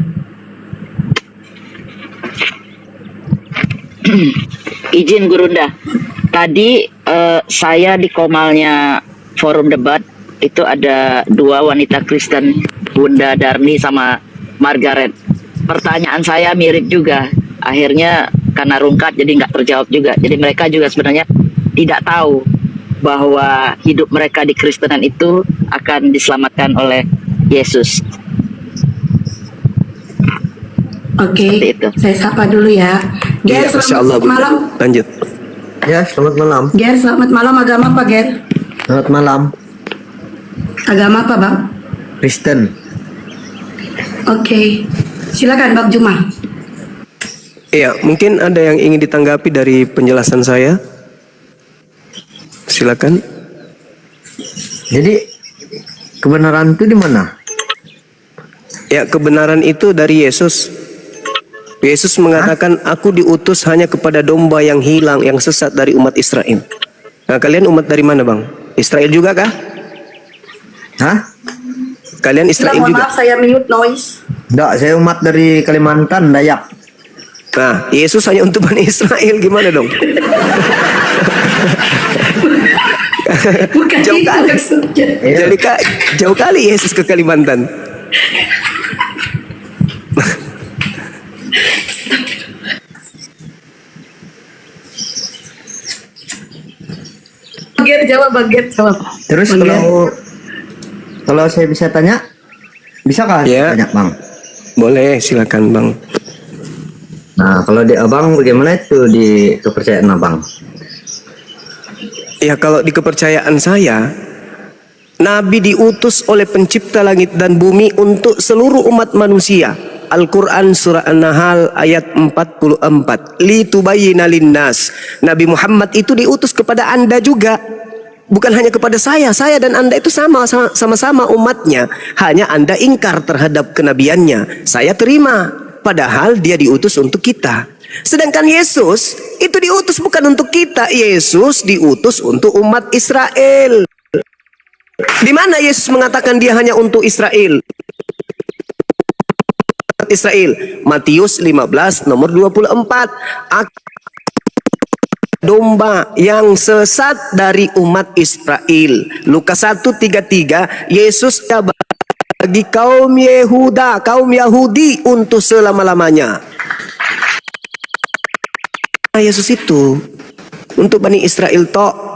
Izin Gurunda. Tadi saya di Komalnya forum debat itu ada dua wanita Kristen, Bunda Darni sama Margaret. Pertanyaan saya mirip juga. Akhirnya karena rungkat jadi nggak terjawab juga. Jadi mereka juga sebenarnya tidak tahu bahwa hidup mereka di Kristenan itu akan diselamatkan oleh Yesus. Oke, Seperti itu. saya sapa dulu ya. Ger, Iya, Masya Allah, selamat Bunda. malam. Lanjut. Ya, selamat malam. Ger, selamat malam. Agama apa, Ger? Selamat malam. Agama apa, Bang? Kristen. Oke. Silakan, Bang Juma. Iya, mungkin ada yang ingin ditanggapi dari penjelasan saya. Silakan. Jadi kebenaran itu di mana? Ya, kebenaran itu dari Yesus. Yesus mengatakan, aku diutus hanya kepada domba yang hilang, yang sesat dari umat Israel. Nah, kalian umat dari mana, Bang? Israel juga kah? Hah? Kalian Israel Mohon juga? maaf, saya mute noise. Enggak, saya umat dari Kalimantan, Dayak. Nah, Yesus hanya untuk Bani Israel, gimana dong? Bukan Jauh itu kali. maksudnya. Jadi jauh kali Yesus ke Kalimantan. Ger, jawab, Bang Ger, jawab. Terus Bang Ger. kalau saya bisa tanya, bisa kah Ya. tanya, Bang? Boleh, silakan, Bang. Nah, kalau di Abang bagaimana itu di kepercayaan Abang? Ya, kalau di kepercayaan saya, Nabi diutus oleh pencipta langit dan bumi untuk seluruh umat manusia. Al-Quran surah An-Nahl ayat 44. Litubayyina linnas. Nabi Muhammad itu diutus kepada Anda juga. Bukan hanya kepada saya dan Anda itu sama-sama umatnya. Hanya Anda ingkar terhadap kenabiannya. Saya terima. Padahal dia diutus untuk kita. Sedangkan Yesus itu diutus bukan untuk kita. Yesus diutus untuk umat Israel. Di mana Yesus mengatakan dia hanya untuk Israel? Israel. Matius 15 nomor 24. Domba yang sesat dari umat Israel. Lukas 1:33. Yesus bagi kaum Yehuda, kaum Yahudi untuk selama-lamanya. Yesus itu untuk Bani Israel tok.